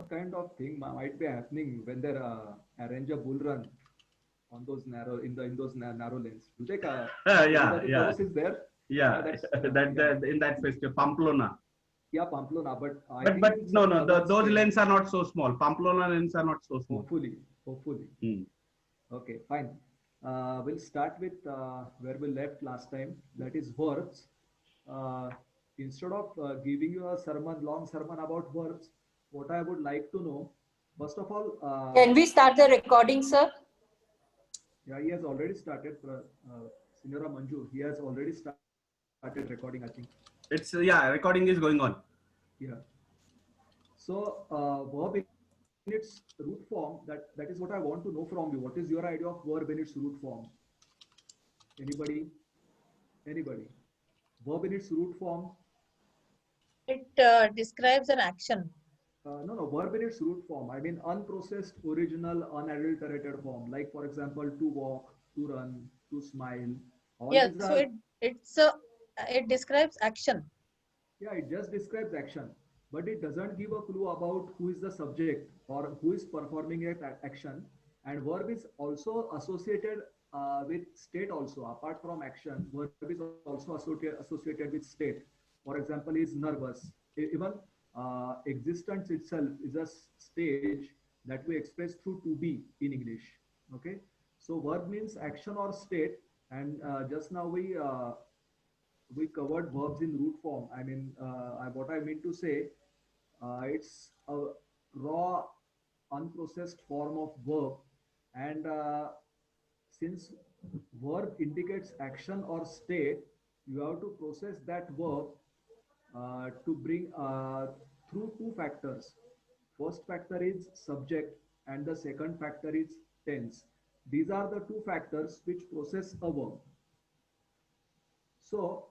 kind of thing might be happening when they arrange a bull run on those narrow lanes? Do they? Yeah, Tirupati yeah, Chorus is there. Yeah, yeah. that's yeah, That in that festival, Pamplona. yeah, Pamplona. But I But think in no, some no, other those state, lanes are not so small. Pamplona lanes are not so small. hopefully. Hmm. Okay, fine. We'll start with where we left last time. That is verbs. Uh, Instead of giving you a long sermon about verbs, what I would like to know, first of all, Can we start the recording, sir? yeah, he has already started. Senora Manju, he has already started recording, I think. It's yeah, recording is going on. Yeah. So, verb in its root form, that is what I want to know from you. What is your idea of verb in its root form? Anybody? Anybody? Verb in its root form. It describes an action. No, verb in its root form. I mean, unprocessed, original, unadulterated form. Like, for example, to walk, to run, to smile. All Yeah, these so are, it describes action. yeah, it just describes action, but it doesn't give a clue about who is the subject or who is performing that action. And verb is also associated with state also. Apart from action, verb is also associated with state. For example, is nervous. Even existence itself is a stage that we express through to be in English. Okay, so verb means action or state, and just now we covered verbs in root form. I mean, what I mean to say, it's a raw, unprocessed form of verb, and since verb indicates action or state, you have to process that verb to bring through two factors. First factor is subject, and the second factor is tense. These are the two factors which process a verb. So,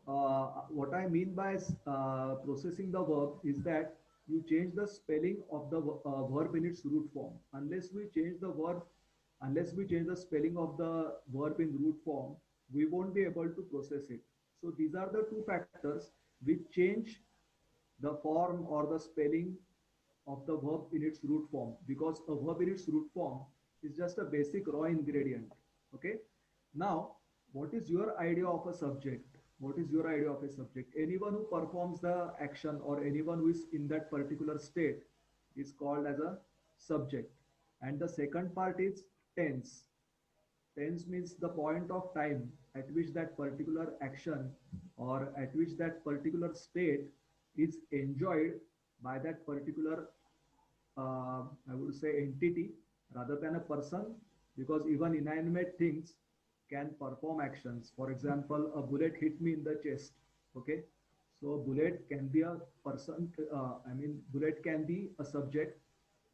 what I mean by processing the verb is that you change the spelling of the verb in its root form. Unless we change the spelling of the verb in root form, we won't be able to process it. So, these are the two factors which change the form or the spelling of the verb in its root form, because a verb in its root form is just a basic raw ingredient. Okay. Now, what is your idea of a subject? What is your idea of a subject? Anyone who performs the action or anyone who is in that particular state is called as a subject. And the second part is tense. Tense means the point of time at which that particular action or at which that particular state is enjoyed by that particular, I would say, entity rather than a person, because even inanimate things can perform actions. For example, a bullet hit me in the chest. Okay, so a bullet can be a person. Bullet can be a subject.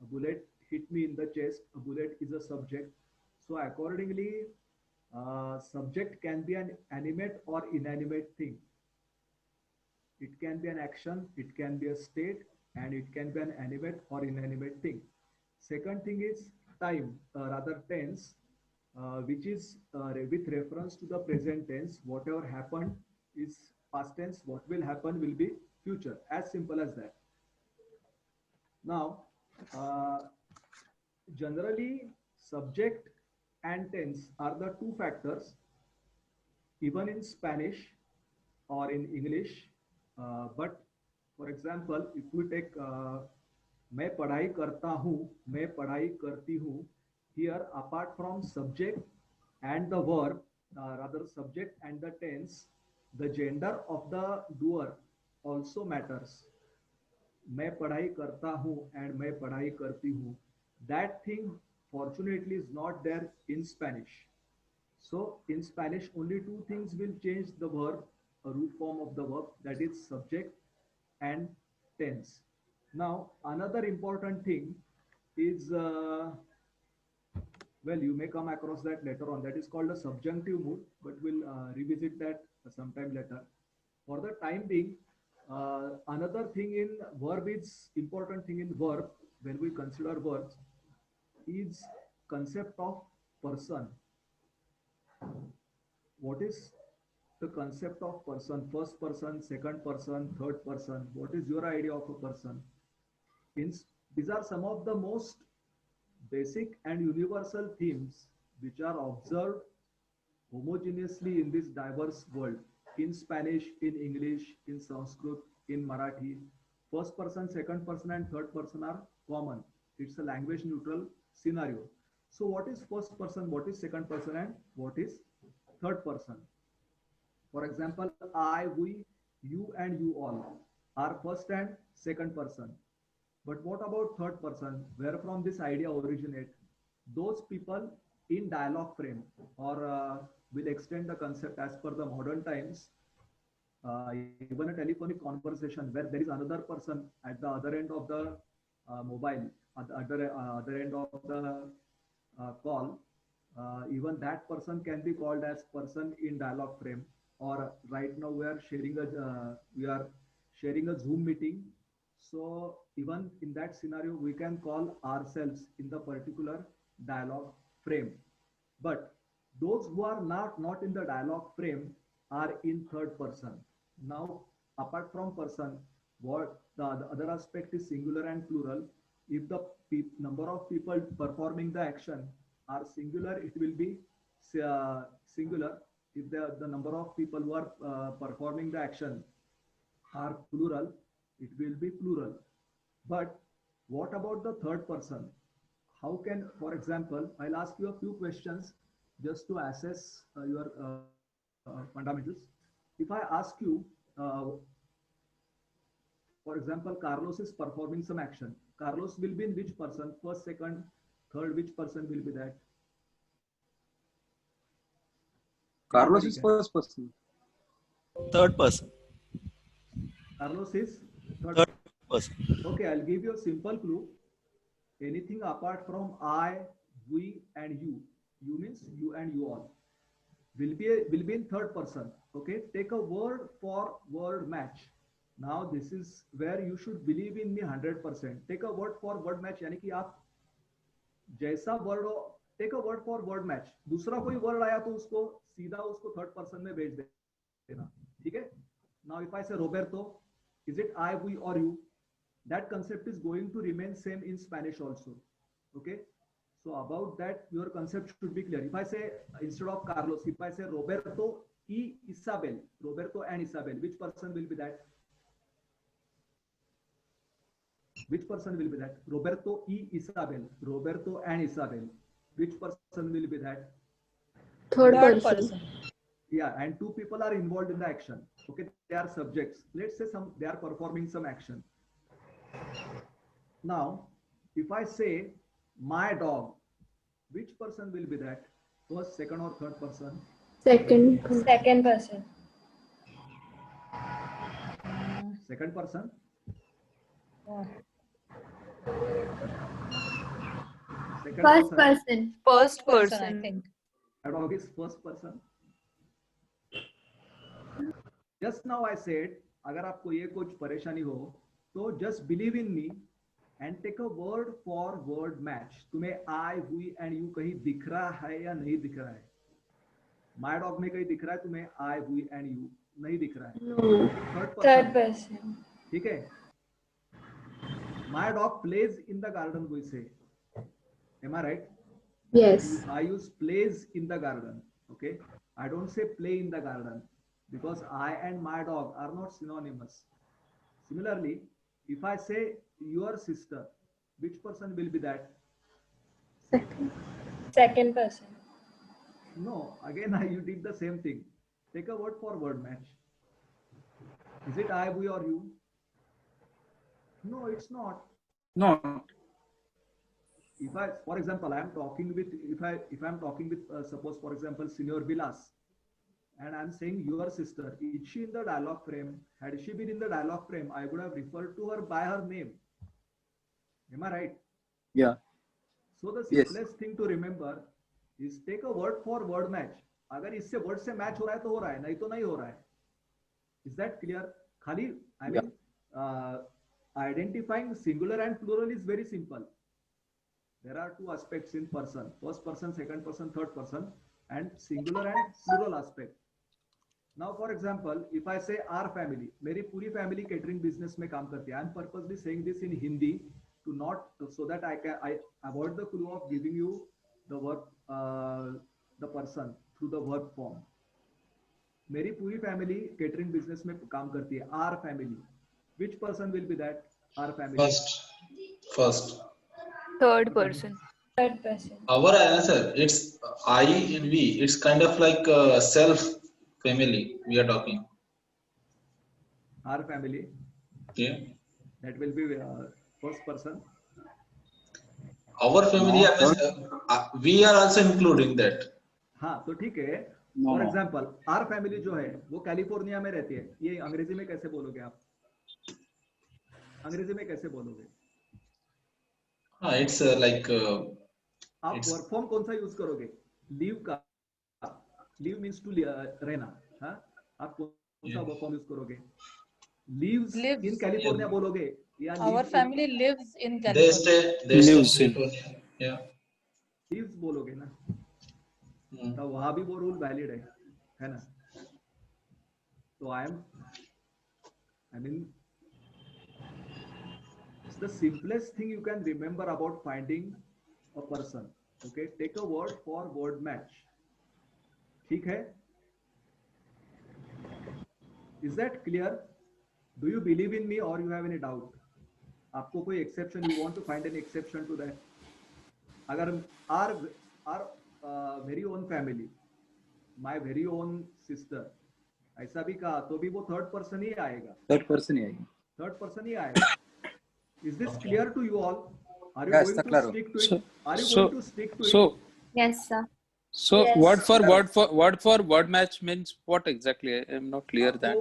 A bullet hit me in the chest. A bullet is a subject. So accordingly, subject can be an animate or inanimate thing. It can be an action, it can be a state, and it can be an animate or inanimate thing. Second thing is time, rather tense, which is with reference to the present tense. Whatever happened is past tense. What will happen will be future. As simple as that. Now, uh, generally, subject and tense are the two factors, even in Spanish or in English. But for example, if we take मैं पढ़ाई करता हूँ, मैं पढ़ाई करती हूँ, here apart from subject and the verb, rather subject and the tense, the gender of the doer also matters. मैं पढ़ाई करता हूँ and मैं पढ़ाई करती हूँ. That thing fortunately is not there in Spanish. So in Spanish, only two things will change the verb, a root form of the verb, that is subject and tense. Now, another important thing is, well, you may come across that later on. That is called a subjunctive mood, but we'll revisit that sometime later. For the time being, another thing in verb is important thing in verb when we consider verbs is concept of person. What is the concept of person? First person, second person, third person. What is your idea of a person? In these are some of the most basic and universal themes which are observed homogeneously in this diverse world. In Spanish, in English, in Sanskrit, in Marathi, first person, second person, and third person are common. It's a language neutral scenario. So what is first person, what is second person, and what is third person? For example, I, we, you, and you all are first and second person. But what about third person? Where from this idea originate? Those people in dialogue frame, or will extend the concept as per the modern times. Even a telephonic conversation where there is another person at the other end of the mobile, at the other end of the call, even that person can be called as person in dialogue frame. Or right now we are sharing a Zoom meeting. So even in that scenario, we can call ourselves in the particular dialogue frame. But those who are not in the dialogue frame are in third person. Now, apart from person, what the other aspect is singular and plural. If the number of people performing the action are singular, it will be singular. If the number of people who are performing the action are plural, it will be plural. But what about the third person? How can, for example, I'll ask you a few questions just to assess your fundamentals. If I ask you, for example, Carlos is performing some action. Carlos will be in which person? First, second, third, which person will be that? Carlos is first person. Third person. Carlos is Third person. Okay, I'll give you a simple clue. Anything apart from I, we, and you means you and you all, will be in third person. Okay, take a word for word match. Now this is where you should believe in me 100%. Take a word for word match, यानी कि आप जैसा word हो, take a word for word match. दूसरा कोई word आया तो उसको सीधा उसको third person में भेज देना, ठीक है? Now if I say Roberto, is it I, we, or you? That concept is going to remain same in Spanish also. Okay, so about that your concept should be clear. If I say instead of Carlos, if I say Roberto y Isabel, Roberto and Isabel, which person will be that? Which person will be that? Roberto y Isabel, Roberto and Isabel, which person will be that? Third Third person. person. Yeah, and two people are involved in the action. Okay, they are subjects. Let's say they are performing some action. Now, if I say my dog, which person will be that? First, second, or third person? Second. Second person. Second person? Yeah. Second First person. person. First Person, I person. think. My dog is first person. Just now I said, अगर आपको ये कुछ परेशानी हो, तो just believe in me and take a word for word match. तुम्हें I, we and you कहीं दिख रहा है या नहीं दिख रहा है? My dog में कहीं दिख रहा है तुम्हें I, we and you नहीं दिख रहा है? No. Third person. ठीक है? My dog plays in the garden, we say. Am I right? Yes. I use plays in the garden. Okay. I don't say play in the garden because I and my dog are not synonymous. Similarly, if I say your sister, which person will be that? Second. Second person. No, again, you did the same thing. Take a word for word match. Is it I, we, or you? No, it's not. No. If I, for example, I am talking with, if I'm talking with, suppose, for example, Senior Vilas, and I'm saying your sister, is she in the dialogue frame? Had she been in the dialogue frame, I would have referred to her by her name. Am I right? Yeah. So the Yes. simplest thing to remember is take a word for word match. अगर इससे word से match हो रहा है तो हो रहा है, नहीं तो नहीं हो रहा है. Is that clear? खाली, I mean, identifying singular and plural is very simple. There are two aspects in person: first person, second person, third person, and singular and plural aspect. Now, for example, if I say our family, मेरी पूरी family catering business में काम करती है. I am purposely saying this in Hindi to not, so that I avoid the clue of giving you the verb, the person through the verb form. मेरी पूरी family catering business में काम करती है. Our family, which person will be that? Our family. First. Third person. Third person. Our answer, it's I and we. It's kind of like self family we are talking. Our family. Yeah. That will be first person. Our family, we are also including that. हाँ, तो ठीक है. No, for no. Example our family जो है वो California में रहती है. ये अंग्रेजी में कैसे बोलोगे आप? अंग्रेजी में कैसे बोलोगे? It's like आप it's- वर्क फॉर्म कौन सा यूज करोगे? लीव का. लीव मीन्स टू रहना. हाँ, आप कौन सा वर्क फॉर्म यूज करोगे? Leaves Lives. इन कैलिफोर्निया बोलोगे या Our family lives in they California. stay Lives in. California. Yeah. Leaves बोलोगे ना, Hmm. तो वहां भी वो रूल वैलिड है ना? तो I mean it's the simplest thing you can remember about finding a person. Okay, take a word for word match. ठीक है? Is that clear? Do you believe in me or you have any doubt? आपको कोई exception, you want to find an exception to that? अगर our very own family, my very own sister, ऐसा भी कहा तो भी वो थर्ड पर्सन ही आएगा. Third person ही आएगी. Third person ही आएगा. Is this clear to you all? Are you Yes, going to claro. stick to it? So- Are you so- going to stick to it? So, Yes, sir. so Yes. word for word match means what exactly? I am not clear that.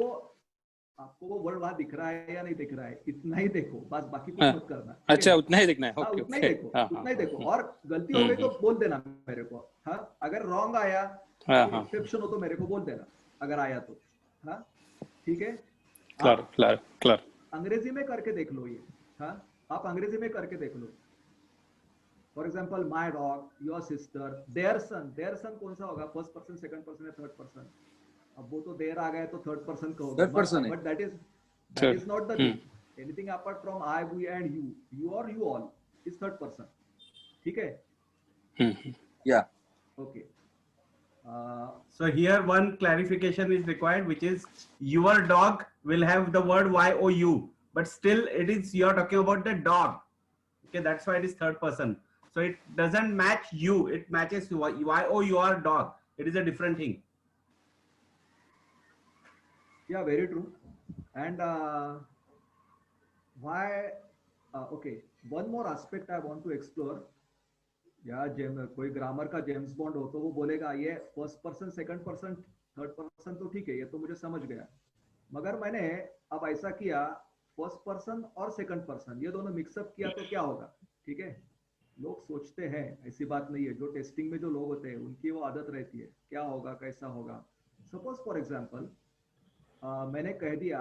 आपको वो word वहां दिख रहा है या नहीं दिख रहा है, इतना ही देखो बस, बाकी कुछ हाँ. मत करना. ठीक है? अच्छा, उतना ही दिखना है. हाँ, ओके उतना ही ओके. देखो, हाँ उतना ही देखो. हाँ और गलती हो गई तो बोल देना मेरे को. हाँ, अगर रॉन्ग आया, हाँ हाँ. एक्सेप्शन हो तो मेरे को बोल देना अगर आया तो. हाँ, ठीक है. Claro, claro, claro. अंग्रेजी में करके देख लो ये. हाँ, आप अंग्रेजी में करके देख लो. For example my dog, your sister, their son कौन सा होगा? फर्स्ट पर्सन, सेकंड पर्सन या थर्ड पर्सन? अब वो तो देर आ गए तो थर्ड पर्सन का होगा. Third person है. But that is Third. Not the thing. Anything apart from I, we and you और you all is third person. ठीक है? Yeah. Okay. So here one clarification is required, which is your dog will have the word you, but still it is you are talking about the dog. Okay, that's why it is third person. So it doesn't match you; it matches your dog. It is a different thing. Yeah, very true. And why? Okay, one more aspect I want to explore. या कोई grammar का James bond हो तो वो बोलेगा ये first person, second person, third person तो ठीक है, ये तो मुझे समझ गया. मगर मैंने अब ऐसा किया, फर्स्ट पर्सन और सेकंड पर्सन ये दोनों मिक्सअप किया तो क्या होगा? ठीक है, लोग सोचते हैं, ऐसी बात नहीं है. जो टेस्टिंग में जो लोग होते हैं उनकी वो आदत रहती है, क्या होगा, कैसा होगा. सपोज फॉर एग्जाम्पल मैंने कह दिया,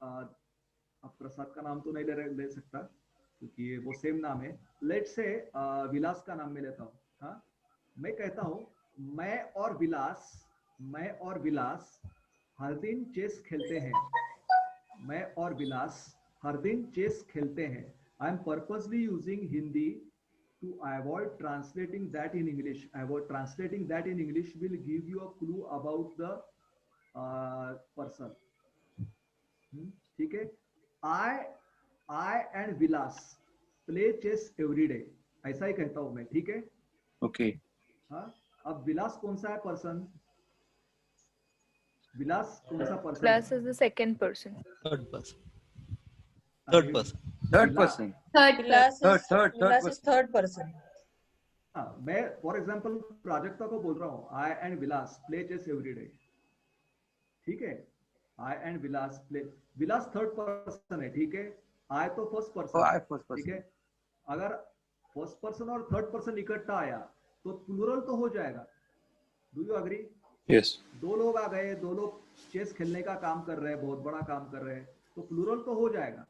अब प्रसाद का नाम तो नहीं ले सकता क्योंकि वो सेम नाम है. लेट्स से विलास का नाम मैं लेता हूँ. हाँ, मैं कहता हूँ मैं और विलास हर दिन चेस खेलते हैं. मैं और विलास हर दिन चेस खेलते हैं. I am purposely using Hindi to avoid translating that in English. Translating that in English will give you a clue about the person. ठीक है? I and Vilas play chess every day. ऐसा ही कहता हूं मैं. ठीक है? Okay. हाँ, अब विलास कौन सा है पर्सन? विलास कौन सा person? Plus is the second person. Third person. Third person. Third person. Vilas is Third third person. हाँ, मैं फॉर एग्जाम्पल प्राजक्ता को बोल रहा हूँ I and Vilas play chess every day. ठीक है? I and Vilas play. Vilas third person है. ठीक है? आई तो first Oh, person. I first ठीक person. है? अगर फर्स्ट पर्सन और थर्ड पर्सन इकट्ठा आया तो प्लूरल तो हो जाएगा. Do you agree? Yes. दो लोग आ गए, दो लोग चेस खेलने का काम कर रहे हैं, बहुत बड़ा काम कर रहे हैं, तो प्लूरल तो हो जाएगा.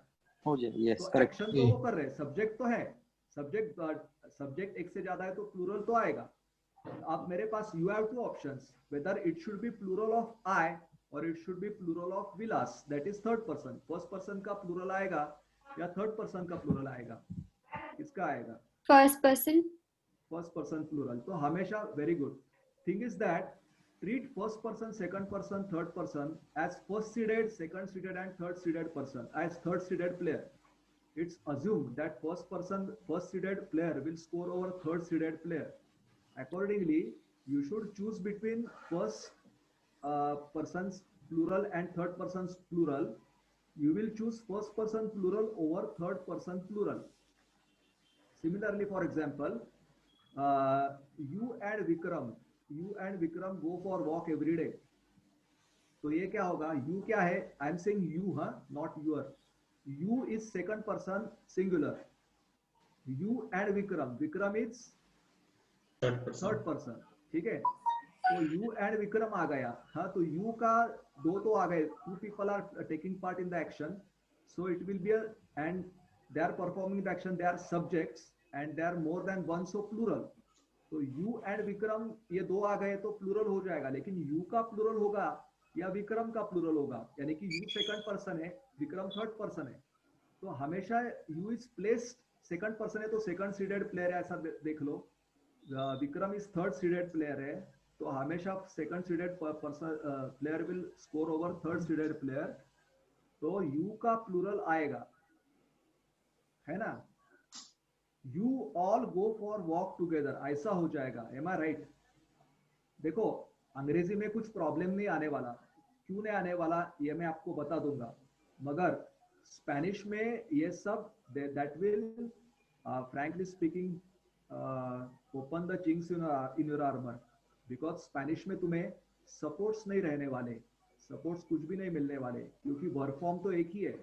हो जाए. Yes, तो correct. एक्शन तो वो कर रहे हैं, सब्जेक्ट तो है. सब्जेक्ट एक से ज्यादा है तो प्लूरल तो आएगा. अब मेरे पास you have two options, whether it should be plural of I और it should be plural of Vilas. That is third person. First person का प्लूरल आएगा या थर्ड पर्सन का प्लूरल आएगा. किसका आएगा? First person. First person plural. तो हमेशा very good. Thing is that treat first person, second person, third person as first seeded, second seeded and third seeded person as third seeded player. It's assumed that first seeded player will score over third seeded player. Accordingly, you should choose between first person's plural and third person's plural. You will choose first person plural over third person plural. Similarly, for example, you and Vikram go for walk every day. तो ये क्या होगा? You क्या है? I am saying you, huh? Not your. You is second person singular. You and Vikram is third person. ठीक है? तो you and Vikram आ गया. हाँ, तो you का दो तो आ गए. Two people are taking part in the action. So it will be and they are performing the action. They are subjects and they are more than one, so plural. तो you and Vikram ये दो आ गए तो plural हो जाएगा, लेकिन you का प्लूरल होगा या विक्रम का प्लूरल होगा, यानी कि यू सेकंड पर्सन है, विक्रम थर्ड पर्सन है. तो हमेशा you is placed second person है तो सेकंड सीडेड प्लेयर है, ऐसा देख लो. Vikram is third seeded player है तो हमेशा second seeded person player will score over third seeded player. तो यू का प्लूरल आएगा, है ना? You all go for walk together, ऐसा हो जाएगा. Am I right? देखो, अंग्रेजी में कुछ प्रॉब्लम नहीं आने वाला. क्यों नहीं आने वाला ये मैं आपको बता दूंगा, मगर स्पेनिश में ये सब that will frankly speaking open the chinks in your armor, because Spanish में तुम्हें सपोर्ट्स नहीं रहने वाले, सपोर्ट्स कुछ भी नहीं मिलने वाले, क्योंकि वर्ब फॉर्म तो एक ही है.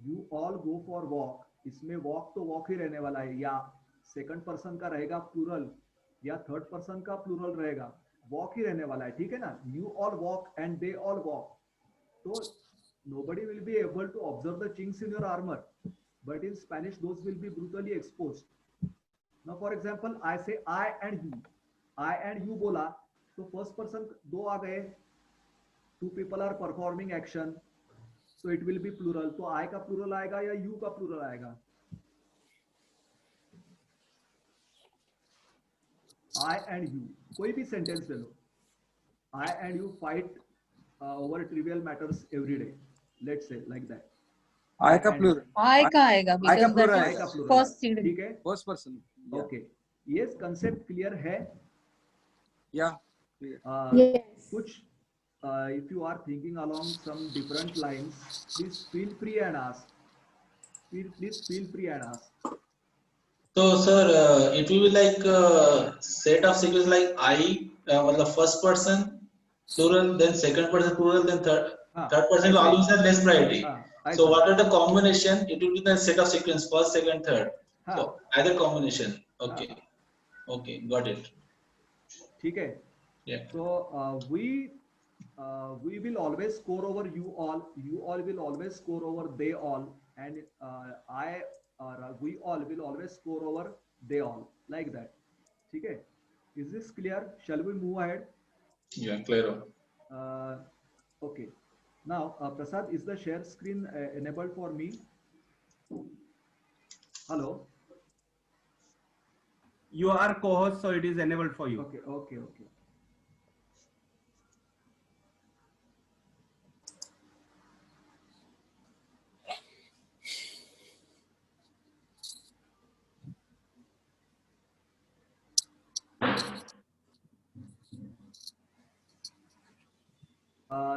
You all go for walk, इसमें वॉक तो वॉक ही रहने वाला है, या सेकंड पर्सन का रहेगा प्लूरल या थर्ड पर्सन का प्लूरल रहेगा, वॉक ही रहने वाला है. ठीक है ना? You all walk and they all walk. तो nobody will be able to observe the chinks in your armor, but in Spanish those will be brutally exposed. Now for example, I say I and you बोला तो first person दो आ गए, two people are performing action, so it will be plural. तो I का plural आएगा या you का plural आएगा? I and you, कोई भी सेंटेंस ले लो. I and you fight over trivial matters every day. Let's say like that. I का plural. I का आएगा I का because plural that आएगा. is first seed. ठीक है? First person. Yeah. Okay. ये कंसेप्ट क्लियर है? Yeah. Clear. Yes. कुछ if you are thinking along some different lines, please feel free and ask. Please feel free and ask. So sir, it will be like set of sequence like I, the first person plural, then second person plural, then third person will always have less priority. So what are the combination? It will be the set of sequence first, second, third. So either combination. Okay. Okay, got it. ठीक है? Yeah. So we will always score over you all will always score over they all, and we all will always score over they all, like that. ठीक है? Is this clear? Shall we move ahead? Yeah, clear. Okay. Now Prasad, is the share screen enabled for me? Hello? You are co-host, so it is enabled for you. Okay.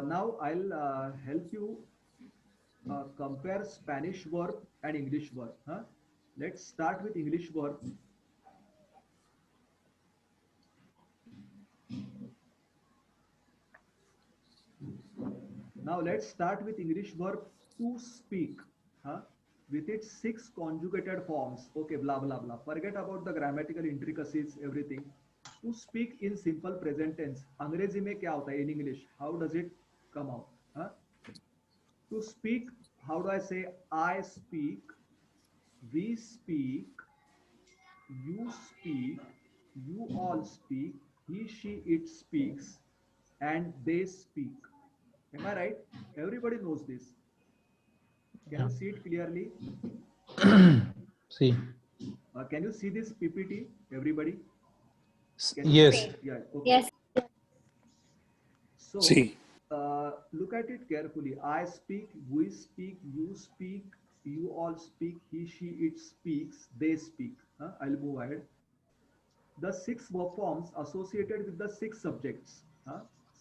Now I'll help you compare Spanish verb and English verb. Let's start with English verb. Now let's start with English verb to speak, with its 6 conjugated forms. Okay, blah blah blah. Forget about the grammatical intricacies, everything. To speak in simple present tense. अंग्रेजी में क्या होता है in English? How does it come out? To speak, how do I say? I speak, we speak, you speak, you all speak, he, she, it speaks, and they speak. Am I right? Everybody knows this. Can you see it clearly? C. Can you see this PPT, everybody? Yes. Yeah. Okay. Yes. So C. look at it carefully. I speak, we speak, you all speak, he, she, it speaks, they speak. I'll move ahead. The 6 verb forms associated with the 6 subjects.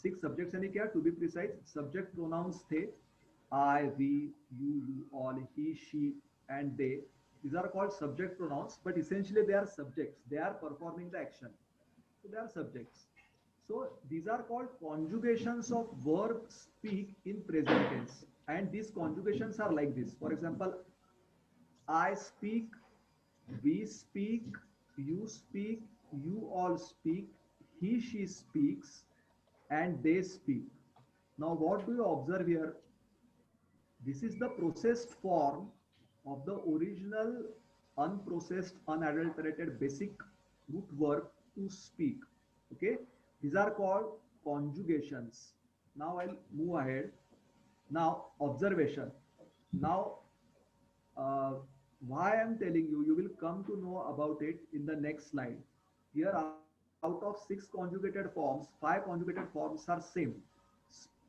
6 subjects यानी क्या? To be precise, subject pronouns थे I, we, you all, he, she, and they. These are called subject pronouns, but essentially they are subjects. They are performing the action. So they are subjects. So these are called conjugations of verb speak in present tense. And these conjugations are like this. For example, I speak, we speak, you all speak, he, she speaks, and they speak. Now, what do you observe here? This is the processed form of the original unprocessed, unadulterated basic root verb to speak. Okay, these are called conjugations. Now I'll move ahead. Now, observation. Now, why I'm telling you, you will come to know about it in the next slide. Here, out of 6 conjugated forms, 5 conjugated forms are same,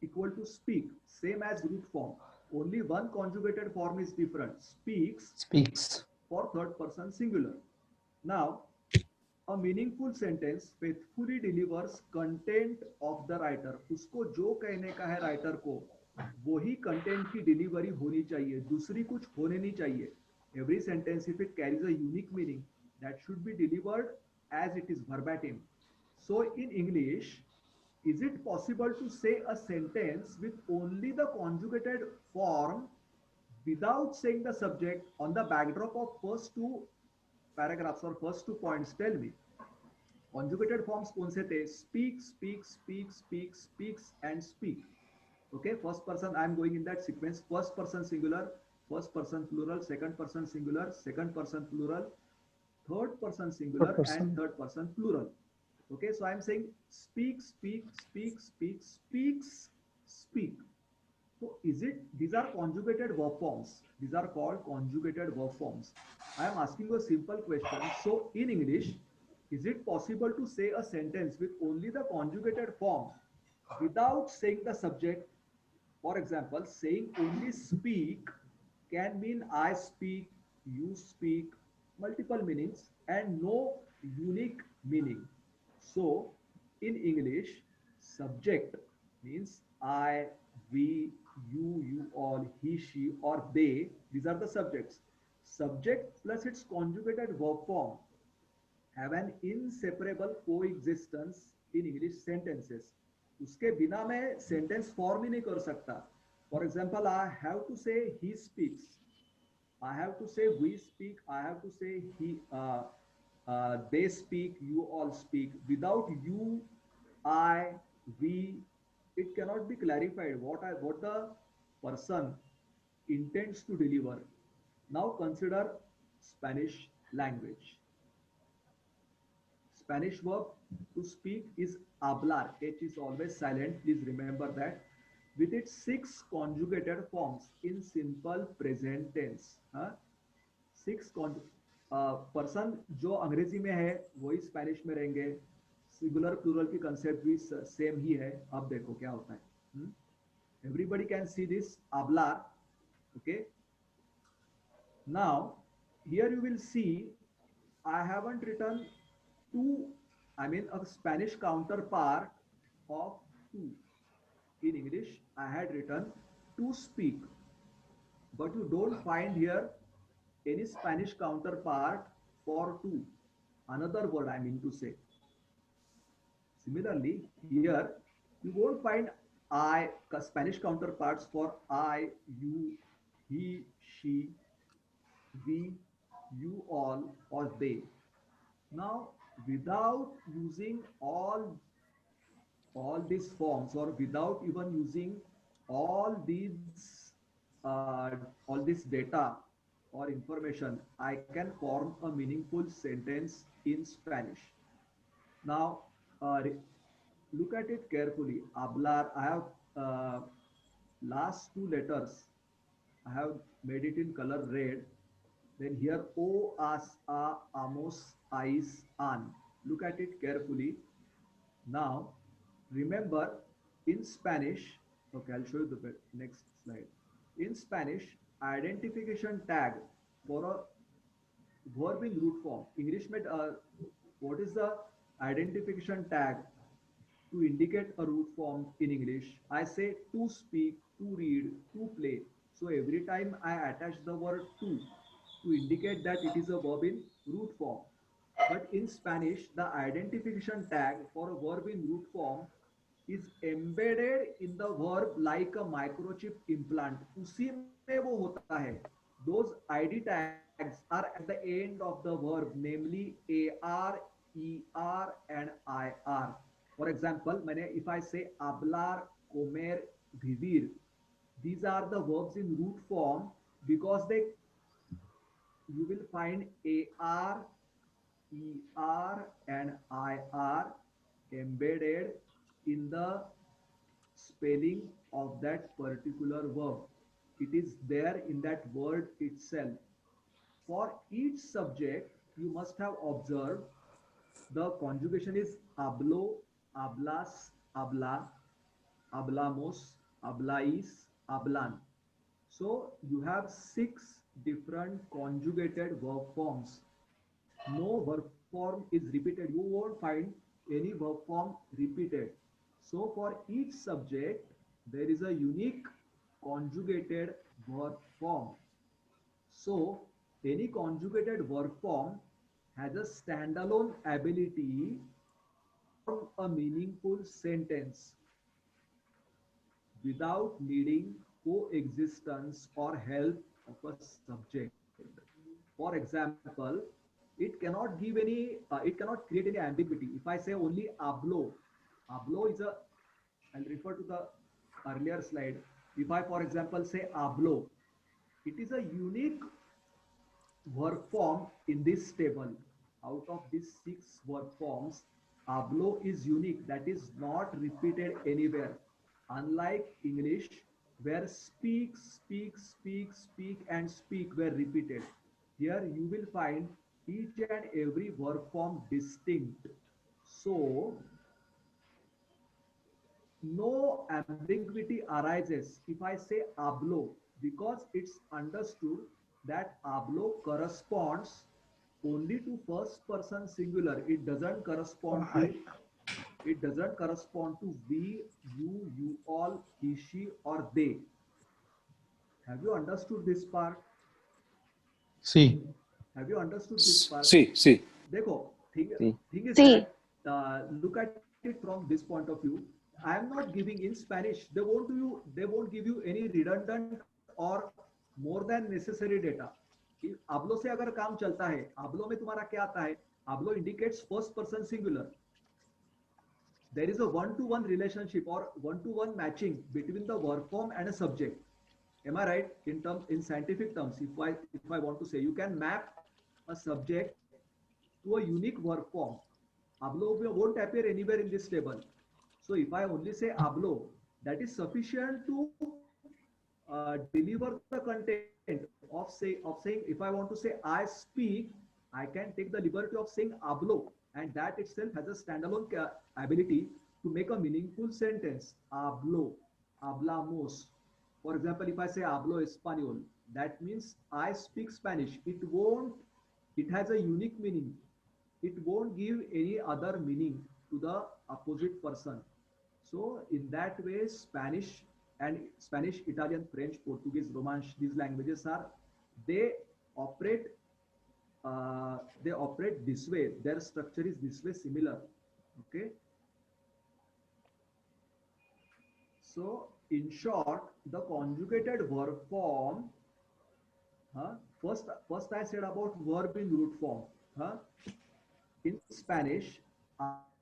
equal to speak, same as root form. Only one conjugated form is different, speaks for third person singular. Now, a meaningful sentence faithfully delivers content of the writer. उसको जो कहने का है writer को, वही content की delivery होनी चाहिए, दूसरी कुछ होने नहीं चाहिए. Every sentence, if it carries a unique meaning, that should be delivered as it is verbatim. So in English, is it possible to say a sentence with only the conjugated form without saying the subject on the backdrop of first 2 paragraphs or first 2 points? Tell me. Conjugated forms कौन से थे? Speak, speaks, and speak. Okay, first person, I am going in that sequence. First person singular, first person plural, second person singular, second person plural, third person singular, and third person plural. Okay, so I am saying speak. So is it, these are conjugated verb forms. These are called conjugated verb forms. I am asking a simple question. So in English, is it possible to say a sentence with only the conjugated form without saying the subject? For example, saying only speak can mean I speak, you speak, multiple meanings and no unique meaning. So in English, subject means I, we, you all, he, she, or they. These are the subjects. Subject plus its conjugated verb form have an inseparable coexistence in English sentences. उसके बिना मैं sentence form ही नहीं कर सकता. For example, I have to say he speaks. I have to say we speak. I have to say they speak. You all speak. Without you, I, we, it cannot be clarified what the person intends to deliver. Now consider Spanish language. Spanish verb to speak is hablar. H is always silent. Please remember that. With its 6 conjugated forms in simple present tense. 6 person जो अंग्रेजी में है वही Spanish में रहेंगे. Singular plural की concept भी same ही है. अब देखो क्या होता है. Everybody can see this hablar. Okay. Now here you will see I haven't written a Spanish counterpart of to. In English, I had written to speak, but you don't find here any Spanish counterpart for to. Another word I mean to say. Similarly, here you won't find Spanish counterparts for I, you, he, she, we, you all, or they. Now, without using all these forms, or without even using all this data or information, I can form a meaningful sentence in Spanish. Now, look at it carefully. Hablar, I have last 2 letters, I have made it in color red. Then here o, as, a, amos, ais, an. Look at it carefully. Now, remember in Spanish, okay, I'll show you the next slide. In Spanish, identification tag for a verb in root form. English में what is the identification tag to indicate a root form in English? I say to speak, to read, to play. So every time I attach the word to indicate that it is a verb in root form. But in Spanish, the identification tag for a verb in root form is embedded in the verb like a microchip implant. उसी में वो होता है. Those ID tags are at the end of the verb, namely AR, ER, and IR. For example, if I say hablar, comer, vivir, these are the verbs in root form because you will find AR, ER, and IR embedded in the spelling of that particular verb. It is there in that word itself. For each subject, you must have observed the conjugation is hablo, hablas, habla, hablamos, hablais, hablan. So you have 6 different conjugated verb forms. No verb form is repeated. You won't find any verb form repeated. So for each subject, there is a unique conjugated verb form. So any conjugated verb form has a standalone ability to form a meaningful sentence without needing coexistence or help of a subject. For example, it cannot give any, it cannot create any ambiguity. If I say only hablo, hablo is a, I'll refer to the earlier slide. If I, for example, say hablo, it is a unique verb form in this table. Out of these 6 verb forms, hablo is unique. That is not repeated anywhere. Unlike English, where speak, speak, speak, speak, and speak were repeated. Here you will find each and every verb form distinct. So, no ambiguity arises if I say hablo, because it's understood that hablo corresponds only to first person singular. It doesn't correspond to we, you all, he, she, or they. Have you understood this part? See. Have you understood this part? See. Dekho, thing is See. that look at it from this point of view. I am not giving in Spanish. They won't give you any redundant or more than necessary data. Hablo से अगर काम चलता है, hablo में तुम्हारा क्या आता है? Hablo indicates first person singular. There is a one-to-one relationship or one-to-one matching between the verb form and a subject. Am I right? In scientific terms, if I want to say, you can map a subject to a unique verb form. Hablo won't appear anywhere in this table. So if I only say hablo, that is sufficient to deliver the content of saying, if I want to say I speak, I can take the liberty of saying hablo, and that itself has a standalone ability to make a meaningful sentence. Hablo, hablamos. For example, if I say hablo español, that means I speak Spanish. It has a unique meaning. It won't give any other meaning to the opposite person. So in that way, Spanish, Italian, French, Portuguese, Romansh, these languages they operate this way. Their structure is this way, similar. Okay. So in short, the conjugated verb form, first I said about verb in root form. In Spanish,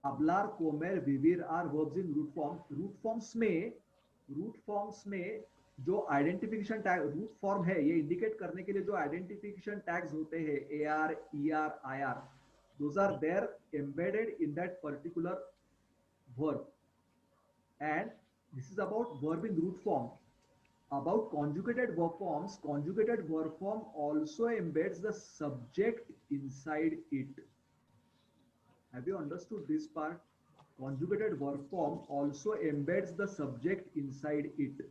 hablar, comer, vivir are verbs in root form. Root forms में जो identification tag root form है, ये indicate करने के लिए जो identification tags होते हैं, AR, ER, IR, those are there embedded in that particular verb. And this is about verb in root form. about conjugated verb form also embeds the subject inside it. Have you understood this part? Conjugated verb form also embeds the subject inside it.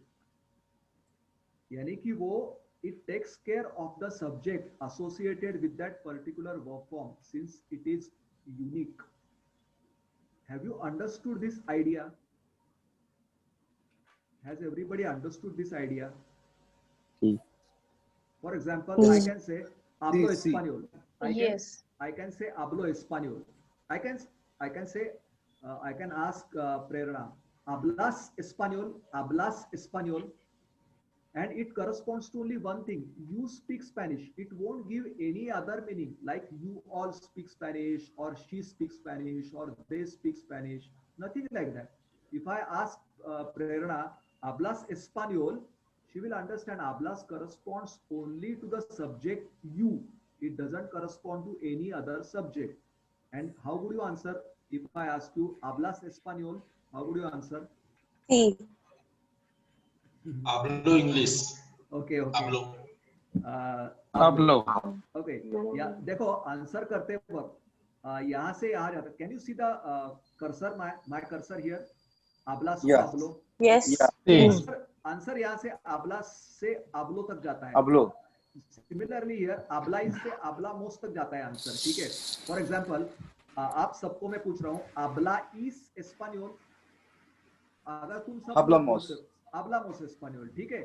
यानी कि वो it takes care of the subject associated with that particular verb form since it is unique. Have you understood this idea? Has everybody understood this idea? For example, I can say hablo español. Yes. I can say hablo español. I can say I can ask Prerna, hablas español, and it corresponds to only one thing. You speak Spanish. It won't give any other meaning like you all speak Spanish or she speaks Spanish or they speak Spanish. Nothing like that. If I ask Prerna, hablas español, she will understand hablas corresponds only to the subject you. It doesn't correspond to any other subject. And how would you answer if I ask you hablas español? How would you answer? Sí. Hablo English. Okay. Hablo. Pablo. Okay. या देखो answer करते वक्त यहाँ से आ जाता. Can you see the cursor? My cursor here. Hablas Yeah. hablo. Yes. Sí. Answer यहाँ से hablas से hablo तक जाता है. Hablo. Similarly here hablais से hablamos तक जाता है आंसर. ठीक है. For example, आप सबको मैं पूछ रहा हूँ hablais español. अगर तुम सब hablamos español, ठीक है.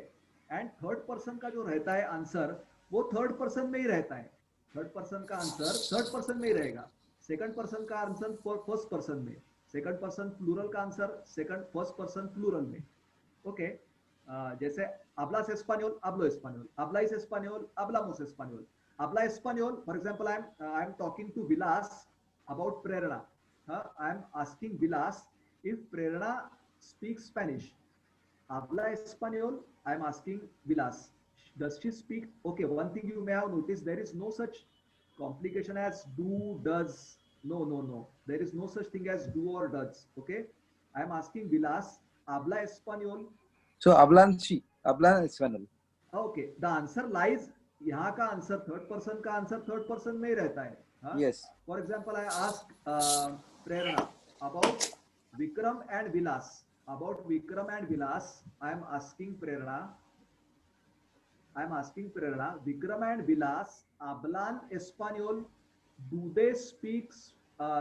एंड थर्ड पर्सन का जो रहता है आंसर वो थर्ड पर्सन में ही रहता है. थर्ड पर्सन का आंसर थर्ड पर्सन में ही रहेगा. सेकंड पर्सन का आंसर फर्स्ट पर्सन में. सेकंड पर्सन प्लूरल का आंसर फर्स्ट पर्सन प्लूरल में. ओके. जैसे hablas español, hablo español. Hablais español, hablamos español. Habla español, for example, I am talking to Vilas about Prerna. I am asking Vilas if Prerna speaks Spanish. Habla español, I am asking Vilas. Does she speak? Okay, one thing you may have noticed, there is no such complication as do, does. No. There is no such thing as do or does. Okay. I am asking Vilas, habla español. So hablan español. Okay. The answer lies, यहाँ का answer third person का answer third person में ही रहता है. Yes. For example, I ask Prerna about Vikram and Vilas. About Vikram and Vilas, I am asking Prerna, Vikram and Vilas hablan español. Do they speak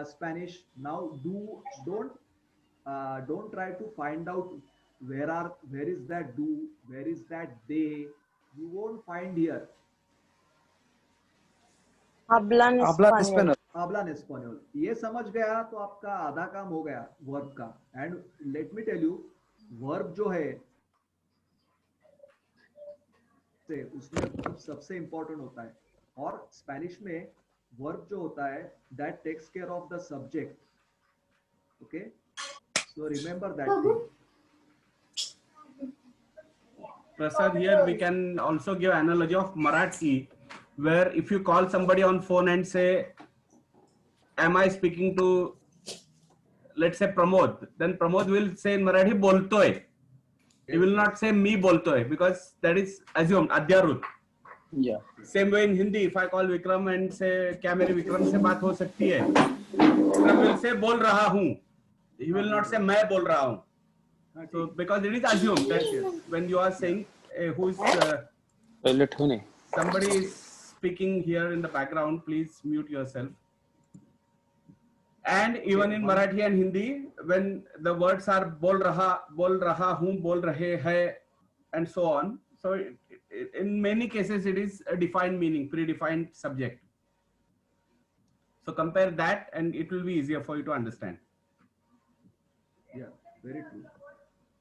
Spanish? Now, don't try to find out where is that do, where is that they. You won't find here. Hablan español. Hablan español. ये समझ गया तो आपका आधा काम हो गया verb का. And let me tell you, verb जो है उसमें वर्ब सबसे इंपॉर्टेंट होता है. और स्पेनिश में वर्ब जो होता है that takes care of the subject. Okay, so remember that thing. Prasad, here we can also give analogy of Marathi, where if you call somebody on phone and say, am I speaking to, let's say, Pramod, then Pramod will say in Marathi, boltoy. He will not say me boltoy because that is assumed, adyarut. Yeah. Same way in Hindi, if I call Vikram and say, क्या मेरी विक्रम से बात हो सकती है? Vikram will say, बोल रहा हूँ. He will not say, मैं बोल रहा हूँ. So, because it is assumed that when you are saying who's somebody is speaking here in the background, please mute yourself. And even in Marathi and Hindi, when the words are बोल रहा हूँ, बोल रहे हैं, and so on. So, in many cases, it is a defined meaning, predefined subject. So, compare that, and it will be easier for you to understand. Yeah, very true.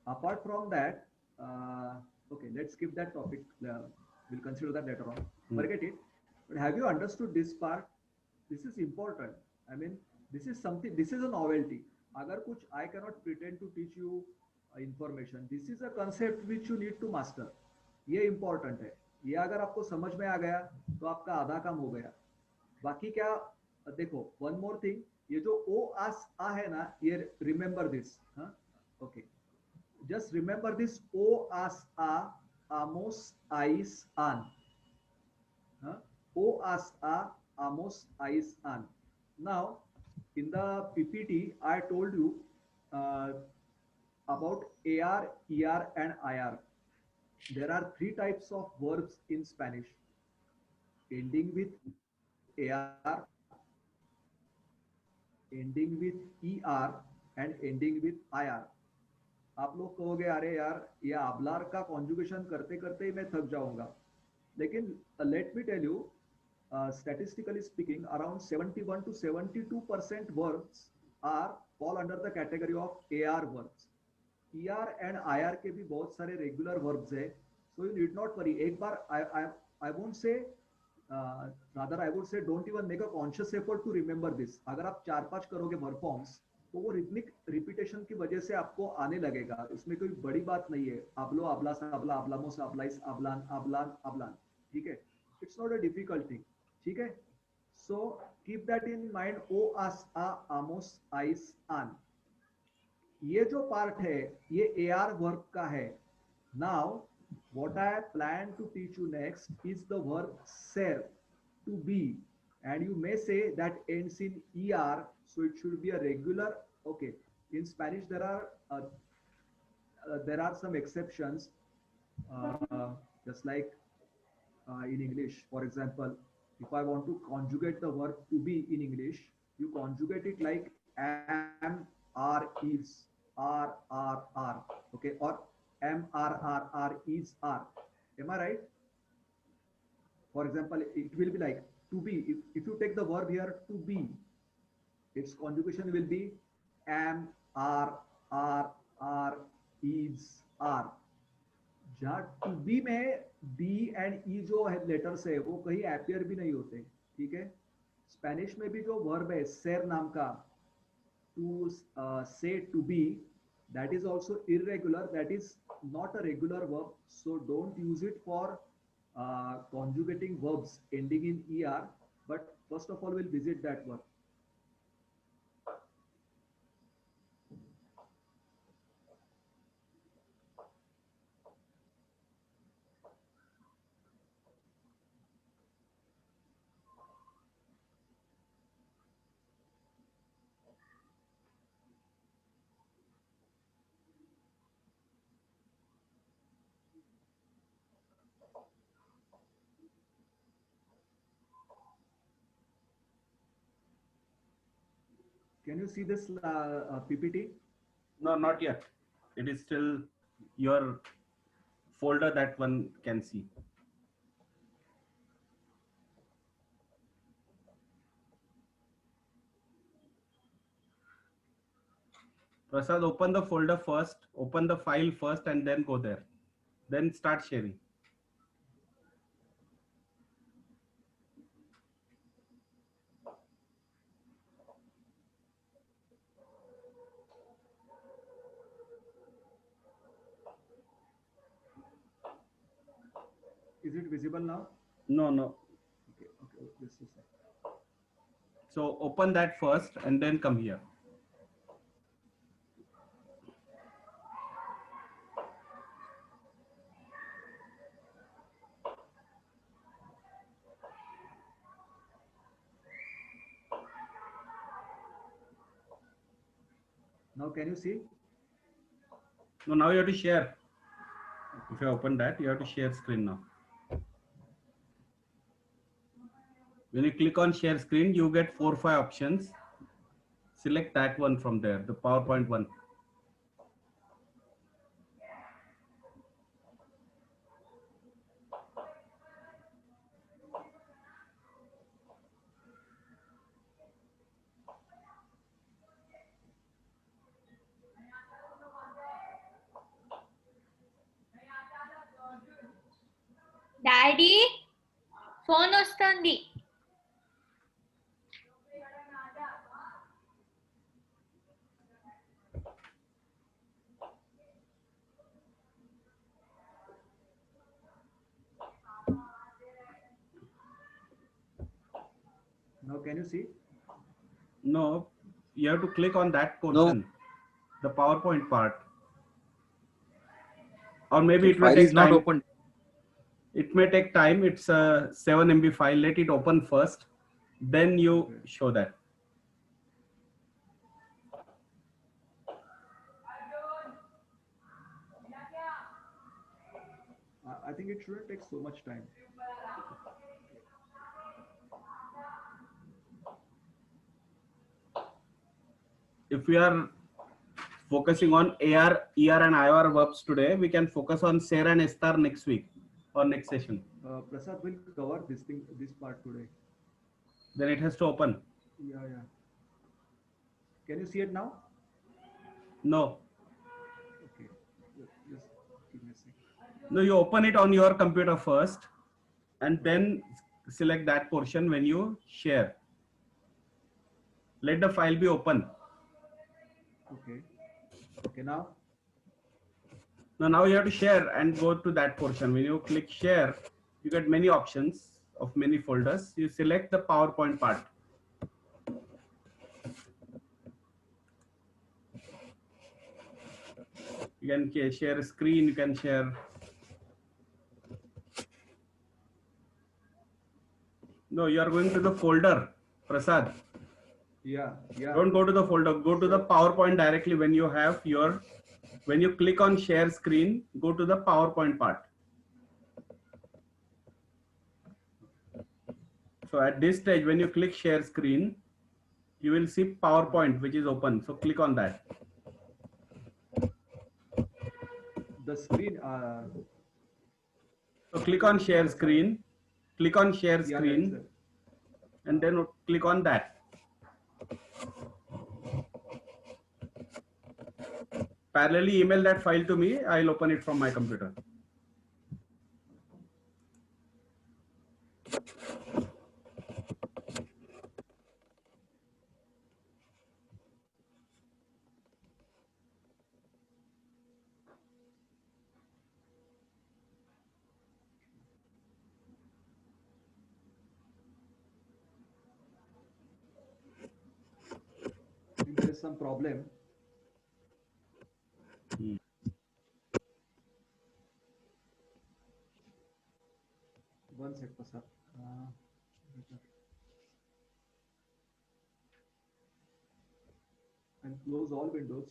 Apart from that, okay, let's skip that topic. We'll consider that later on. Forget it. But have you understood this part? This is important. I mean, this is something. This is a novelty. Agar kuch, I cannot pretend to teach you information. This is a concept which you need to master. ये important है. ये अगर आपको समझ में आ गया तो आपका आधा काम हो गया. बाकी क्या देखो, one more thing. ये जो o as a है ना, ये remember this. Okay. Just remember this o as a amos, eyes, an. O as a, amos, eyes, an. Now, in the PPT, I told you about AR, ER, and IR. There are three types of verbs in Spanish: ending with AR, ending with ER, and ending with IR. आप लोग कहोगे अरे यार ये आबलार का conjugation करते करते ही मैं थक जाऊंगा, लेकिन let me tell you, statistically speaking, around 71 to 72% verbs are fall under the category of AR verbs. ER and IR के भी बहुत सारे regular verbs है, so you need not worry. एक बार I won't say, rather I would say don't even make a conscious effort to remember this. अगर आप 4-5 करोगे verb forms, तो वो रिथमिक रिपीटेशन की वजह से आपको आने लगेगा. इसमें कोई बड़ी बात नहीं है. आबलो, आबलास, आबला, आबलामोस, आबलाइस, आबलान, आबलान, आबलान. ठीक है? It's not a difficult thing. ठीक है? So keep that in mind. O, as, a, amos, ais, an. ये जो पार्ट है ये AR वर्ब का है. Now what I plan to teach you next is the verb ser, to be, and you may say that ends in ER, so it should be a regular. Okay, in Spanish there are some exceptions, just like in English. For example, if I want to conjugate the verb to be in English, you conjugate it like am, are, is, are, okay, or am, are, is, are. Am I right? For example, it will be like to be. If you take the verb here to be, its conjugation will be am, are, is, are. जहाँ to be में b and e जो है letters है वो कहीं appear भी नहीं होते. ठीक है? स्पेनिश में भी जो वर्ब है ser नाम का, to say to be, that is also irregular. That is not a regular verb, so don't use it for conjugating verbs ending in ER. But first of all, we'll visit that verb. Can you see this PPT? No, not yet. It is still your folder that one can see. Prasad, open the folder first, open the file first, and then go there. Then start sharing. Is it visible now? No. Okay. Just a second. So open that first and then come here. Now can you see? No, now you have to share. If you open that, you have to share screen now. When you click on share screen, you get 4 or 5 options. Select that one from there, the PowerPoint one. Daddy phone వస్తుంది. Now can you see? No, you have to click on that portion, the PowerPoint part. Or maybe it will File take is not time. open. It may take time. It's a 7 MB file. Let it open first. Then you show that. I think it shouldn't take so much time. If we are focusing on AR, ER and IR verbs today, we can focus on SER and STAR next week or next session. Prasad will cover this part today. Then it has to open. Yeah. Can you see it now? No. Okay. Just give me a second. No, you open it on your computer first and then select that portion when you share. Let the file be open. Okay, now? Now you have to share and go to that portion. When you click share, you get many options of many folders. You select the PowerPoint part. You can share a screen, you can share. No, you are going to the folder, Prasad. Yeah. Don't go to the folder, go to the PowerPoint directly when you have your, when you click on share screen, go to the PowerPoint part. So at this stage, when you click share screen, you will see PowerPoint, which is open. So click on that. The screen. So click on share screen, click on share screen, and then click on that. Parallelly email that file to me. I'll open it from my computer. I think there is some problem. One sec, Prasad. And close all windows.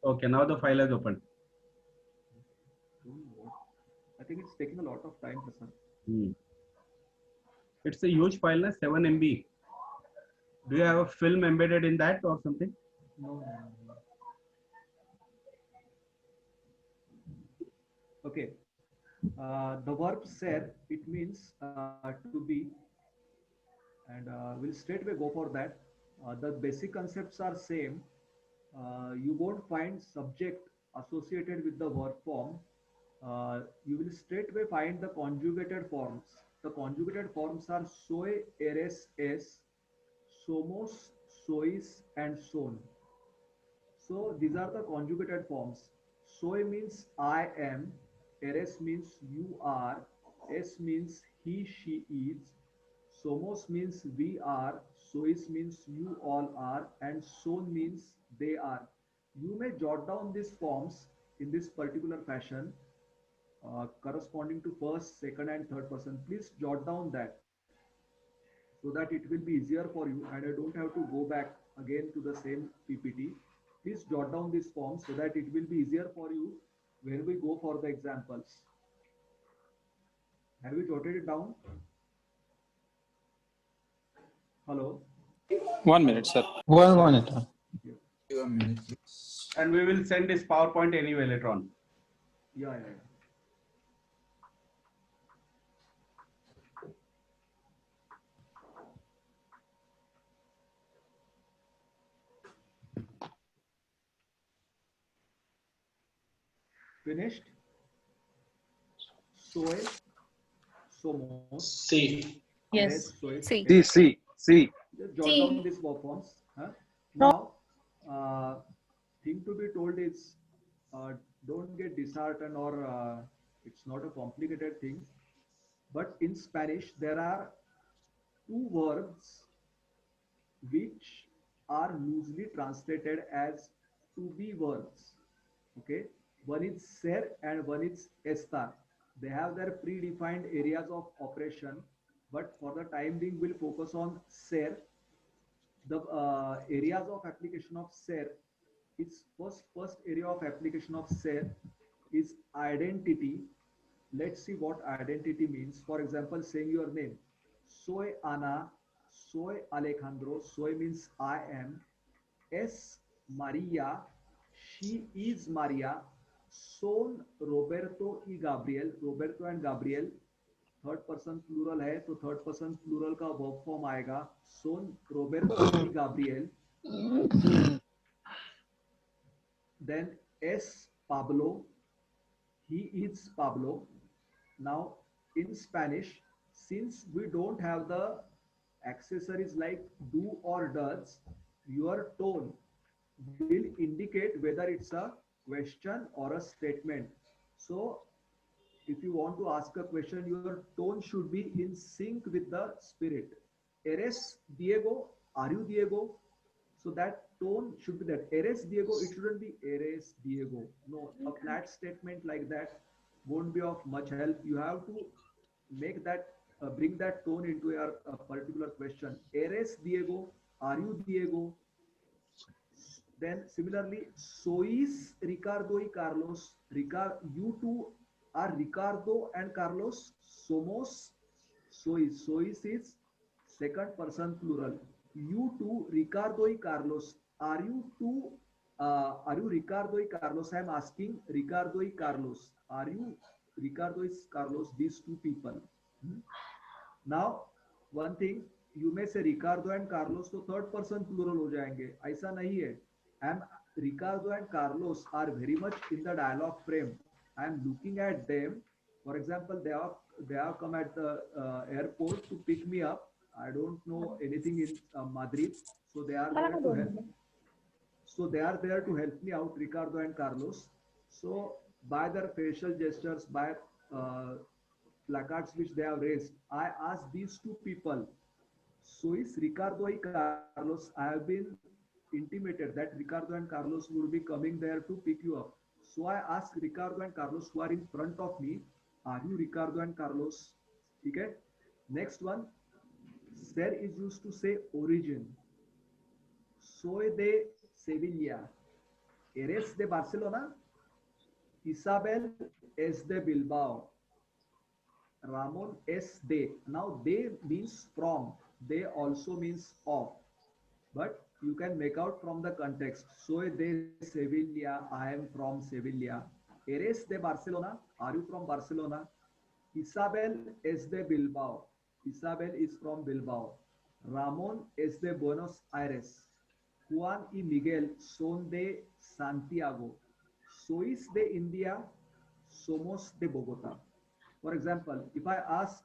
Okay, now the file is opened. I think it's taking a lot of time, Prasad. It's a huge file, 7 MB. Do you have a film embedded in that or something? No. Okay. The verb ser, it means to be, and we'll straight away go for that. The basic concepts are same. You won't find subject associated with the verb form. You will straight away find the conjugated forms. The conjugated forms are soy, eres, es, somos, sois, and son. So these are the conjugated forms. Soy means I am, eres means you are, es means he, she is, somos means we are, sois means you all are, and son means they are. You may jot down these forms in this particular fashion, corresponding to first, second, and third person. Please jot down that so that it will be easier for you and I don't have to go back again to the same PPT. Please jot down these forms so that it will be easier for you when we go for the examples. Have you jotted it down? Hello? 1 minute, sir. 1 minute. And we will send this PowerPoint anyway later on. Yeah. Finished? Soy, somos. C. Yes. Soy. C. C. Just jot down these verb forms. Now, thing to be told is don't get disheartened or it's not a complicated thing. But in Spanish, there are two words which are loosely translated as to be verbs. Okay, one is ser and one is estar. They have their predefined areas of operation, but for the time being, we'll focus on ser. The areas of application of ser is first area of application of ser is identity. Let's see what identity means. For example, saying your name. Soy Ana, soy Alejandro. Soy means I am. Es Maria, she is Maria. Son Roberto y Gabriel. Roberto and Gabriel. Third person plural है तो third person plural का verb form आएगा. सोन Roberto y Gabriel. Then S Pablo, he is Pablo. Now in Spanish, since we don't have the accessories like do or does, your tone will indicate whether it's a question or a statement. So if you want to ask a question, your tone should be in sync with the spirit. Eres Diego? Are you Diego? So that tone should be that. Eres Diego? It shouldn't be Eres Diego. No, a flat statement like that won't be of much help. You have to make that, bring that tone into your particular question. Eres Diego? Are you Diego? Then similarly, sois Ricardo y Carlos. You two are Ricardo and Carlos. Somos, sois. Sois is second person plural. You two, Ricardo y Carlos. Are you two? Are you Ricardo y Carlos? I am asking Ricardo y Carlos. Are you Ricardo y Carlos? These two people. Now, one thing, you may say Ricardo and Carlos, तो third person plural हो जाएंगे. ऐसा नहीं है. And Ricardo and Carlos are very much in the dialogue frame. I am looking at them. For example, they have come at the airport to pick me up. I don't know anything in Madrid, so they are there to help. So they are there to help me out, Ricardo and Carlos. So by their facial gestures, by placards which they have raised, I asked these two people. So is Ricardo y Carlos? I have been intimated that Ricardo and Carlos would be coming there to pick you up. So I asked Ricardo and Carlos who are in front of me, are you Ricardo and Carlos? Okay. Next one, ser is used to say origin. Soy de Sevilla. Eres de Barcelona? Isabel es de Bilbao. Ramon es de. Now de means from. They also means of. But you can make out from the context. Soy de Sevilla. I am from Sevilla. Eres de Barcelona? Are you from Barcelona? Isabel es de Bilbao. Isabel is from Bilbao. Ramon es de Buenos Aires. Juan y Miguel son de Santiago. Sois de India. Somos de Bogotá. For example, if I ask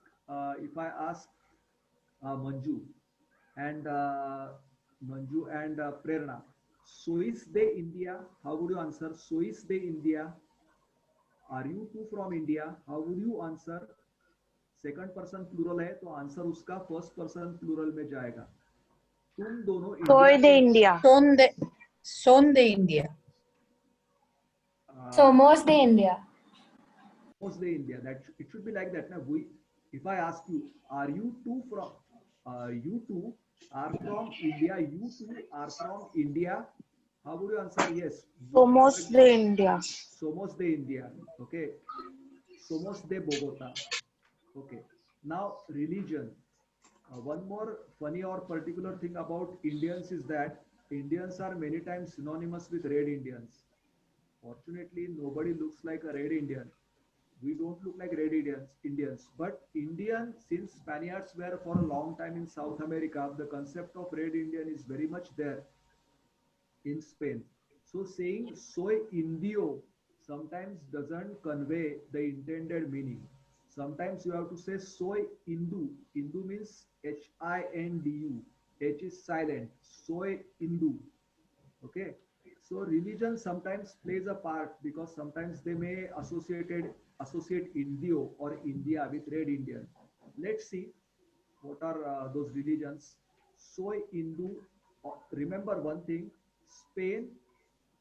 Manju and Prerna, sois de India? How would you answer? Sois de India? Are you two from India? How would you answer? Second person plural है तो answer उसका first person plural में जाएगा. तुम दोनों Soy de India. Son de India. Somos de India. Somos de India. That it should be like that. Now, if I ask you, are you two from? You two are from India. You two are from India. How would you answer? Yes. Somos de India. Somos de India. Okay. Somos de Bogotá. Okay. Now religion. One more funny or particular thing about Indians is that Indians are many times synonymous with red Indians. Fortunately, nobody looks like a red Indian. We don't look like red Indians. But Indian, since Spaniards were for a long time in South America, the concept of red Indian is very much there in Spain. So saying soy indio sometimes doesn't convey the intended meaning. Sometimes you have to say soy Hindu. Hindu means Hindu. H is silent. Soy Hindu. Okay. So religion sometimes plays a part because sometimes they may associate Indio or India with red Indian. let's see what are those religions. Soy Hindu. Remember one thing: Spain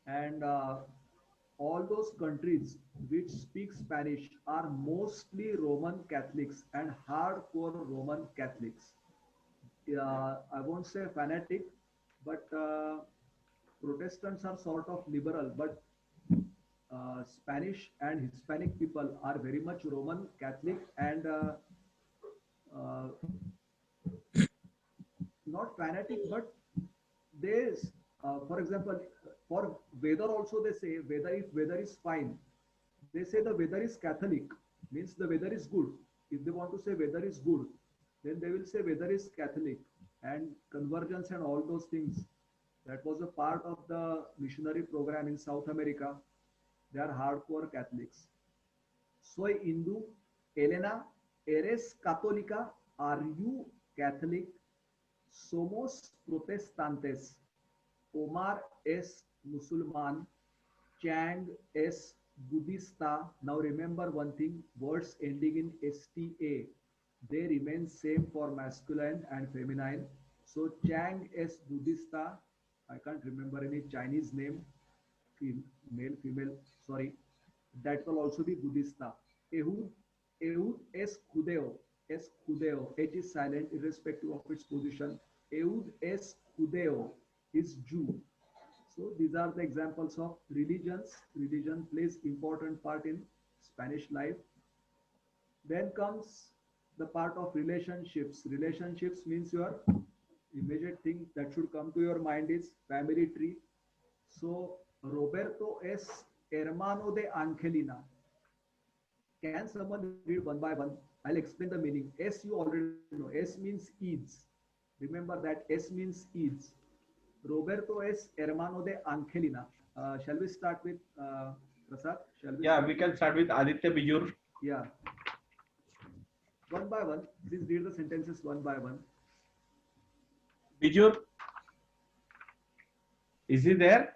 and all those countries which speak Spanish are mostly Roman Catholics and hardcore Roman Catholics. I won't say fanatic, but Protestants are sort of liberal, but Spanish and Hispanic people are very much Roman Catholic and uh, not fanatic, but they, for example, for weather also they say weather, if weather is fine, they say the weather is Catholic, means the weather is good. If they want to say weather is good, then they will say weather is Catholic, and convergence and all those things. That was a part of the missionary program in South America. They are hardcore Catholics. Soy Hindu. Elena, ¿eres católica? Are you Catholic? Somos protestantes. Omar es musulman. Chang es Buddhista. Now remember one thing, words ending in sta, they remain same for masculine and feminine. So Chang es Buddhista. I can't remember any Chinese name, male, female, sorry. That will also be Buddhista. Ehud es Judeo. Es Judeo. H is silent irrespective of its position. Ehud es Judeo, is Jew. So these are the examples of religions. Religion plays important part in Spanish life. Then comes the part of relationships. Relationships means your immediate thing that should come to your mind is family tree. So Roberto es hermano de Angelina. Can someone read one by one? I'll explain the meaning. S you already know. S means is. Remember that S means is. Roberto es hermano de Angelina. Shall we start with Prasad? Shall we? Yeah, we can start with Aditya Bijur. Yeah. One by one. Please read the sentences one by one. Bijur, is he there?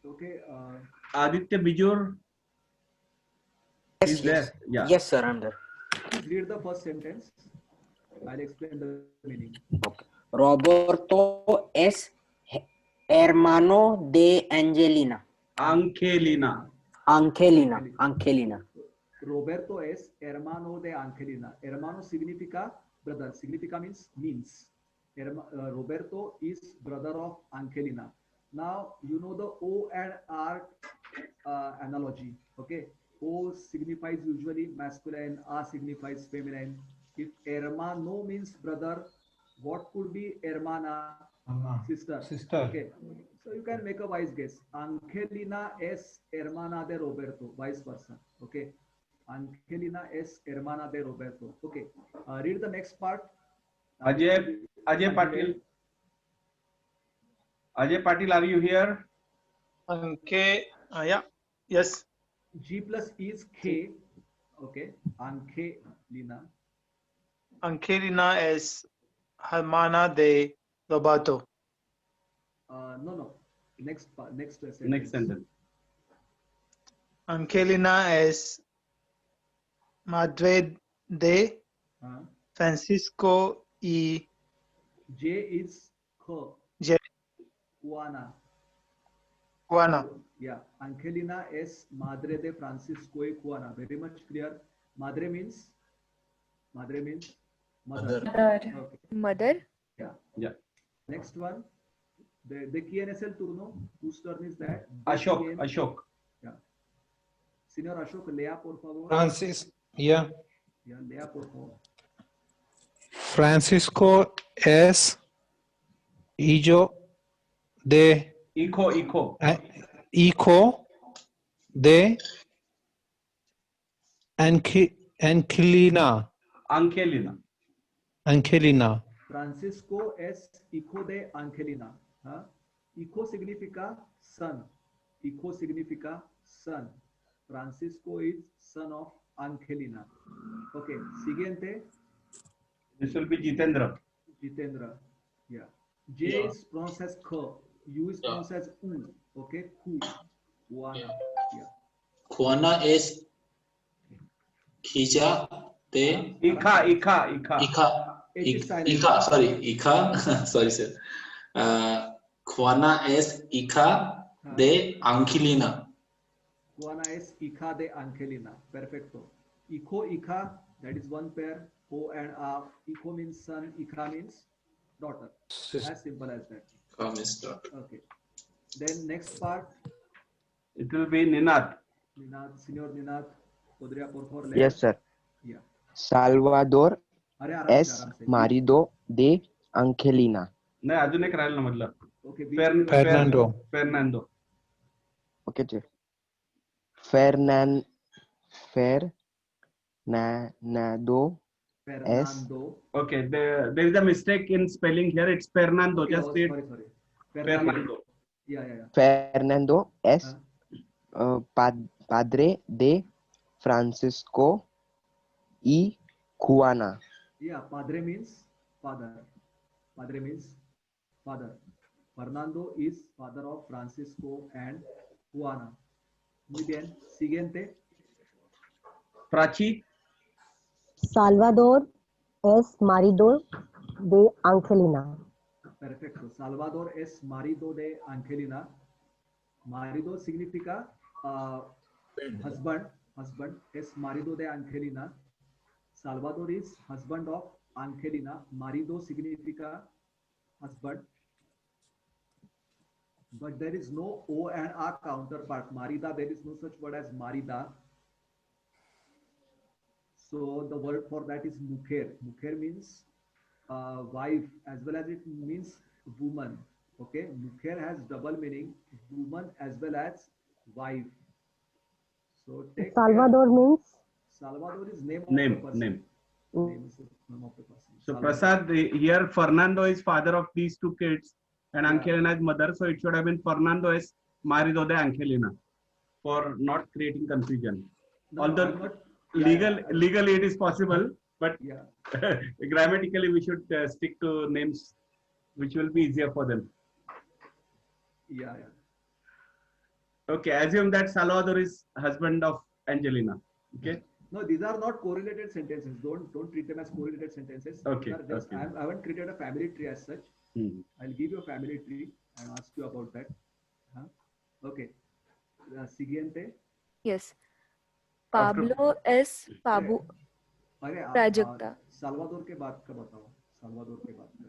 Okay. Aditya Bijur. Yes, Is yes. there? Yeah. Yes, sir, I'm there. Read the first sentence. I'll explain the meaning. Okay. Roberto es hermano de Angelina. Angelina. Angelina. Roberto es hermano de Angelina. Hermano significa brother. Significa means. Roberto is brother of Angelina. Now you know the O and R analogy. Okay. O signifies usually masculine, R signifies feminine. If hermano means brother, what could be hermana? Sister. Okay. So you can make a wise guess. Angelina es hermana de Roberto, vice versa. Okay. Angelina es hermana de Roberto. Okay. Read the next part. Ajay Patil. Ajay Patil, are you here? Okay. Yeah. Yes. G plus E is K. Okay. Angelina. Angelina es hermana de Roberto. No. Next sentence. Next sentence. Angelina es madre de Francisco y J is Juana. Yeah. Angelina es madre de Francisco y Juana. Very much clear. Madre means mother. Mother. Okay. Mother. Yeah. Next one. ¿De quién es el turno? Whose turn is that? Ashok. Yeah. Señor Ashok, lea por favor. Francis. Yeah. Yeah, lea por favor. Francisco es hijo de Hijo de Angelina. Francisco es hijo de Angelina. Hijo significa son. Francisco is son of Angelina. Okay, siguiente. This will be Jitendra. Yeah. J is pronounced as K. U is pronounced as U. Okay, Juana. Yeah. Juana es hija de, Ikha. Ikha, sorry, Ikha, sorry sir. Juana es hija de Angelina. Juana es hija de Angelina. Perfecto. Hijo, hija, that is one pair. O and A. Hijo means son, hija means daughter. As simple as that. Means daughter. Okay. Then next part. It will be Ninad. Ninad, Señor Ninad. ¿Podría por favor leer? Yes, sir. Yeah. Salvador अरे आराम से, es आराम से. marido de Angelina. नहीं अजून एक राहिलं ना मतलब. Okay. Fernando. Okay, sir. Fernando es. Okay, there is a mistake in spelling here. It's Fernando. Okay, Just say sorry. Fernando. Yeah. Fernando es padre de Francisco y Juana. Yeah, padre means father. Padre means father. Fernando is father of Francisco and Juana. Muy bien. Siguiente. Prachi. Salvador es marido de Angelina. Perfecto. Salvador es marido de Angelina. Marido significa husband. Husband es marido de Angelina. Salvador is husband of Angelina. Marido significa husband. But there is no O and A counterpart. Marida, there is no such word as Marida. So the word for that is mujer. Mujer means wife as well as it means woman. Okay, mujer has double meaning, woman as well as wife. So take Salvador means? Salvador is name of the person. Name. Name is the name of the person. So Salvador. Prasad, here Fernando is father of these two kids and Angelina is mother. So it should have been Fernando es marido de Angelina for not creating confusion. No, Although legally it is possible, but grammatically we should stick to names which will be easier for them. Yeah. Okay, assume that Salvador is husband of Angelina. Okay. No, these are not correlated sentences. Don't treat them as correlated sentences. Okay. I haven't created a family tree as such. I'll give you a family tree and ask you about that. Okay. Siguiente. Yes. Pablo es Prajakta. Salvador के बाद का बताओ. Salvador के बाद का.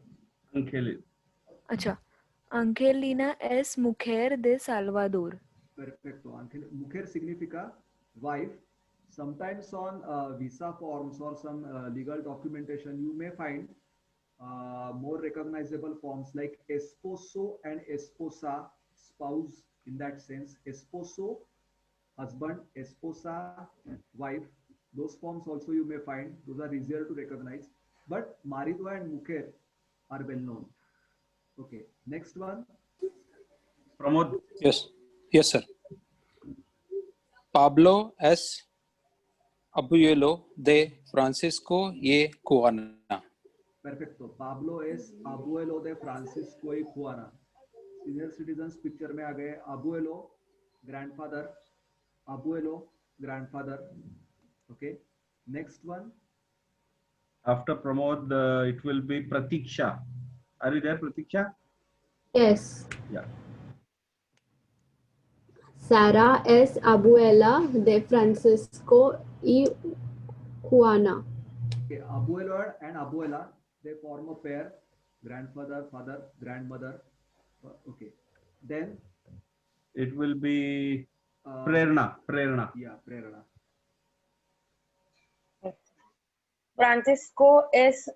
Angelina. अच्छा. Angelina es mujer de Salvador. Perfecto. Mujer significa wife. Sometimes on visa forms or some legal documentation, you may find more recognizable forms like esposo and esposa, spouse in that sense. Esposo, husband, esposa, wife. Those forms also you may find. Those are easier to recognize. But marido and mujer are well known. Okay. Next one. Pramod. Yes, sir. Pablo es abuelo de Francisco y Juana. Perfecto. Pablo es abuelo de Francisco y Juana. Senior citizens picture में आ गए. Abuelo, grandfather. Abuelo, grandfather. Okay. Next one. After Pramod, it will be Pratiksha. Are you there, Pratiksha? Yes. Yeah. Sara es abuela de Francisco y Juana. Okay. Abuelo and abuela, they form a pair. Grandfather, father, grandmother. Okay. Then it will be Prerna. Yeah, Prerna. Francisco es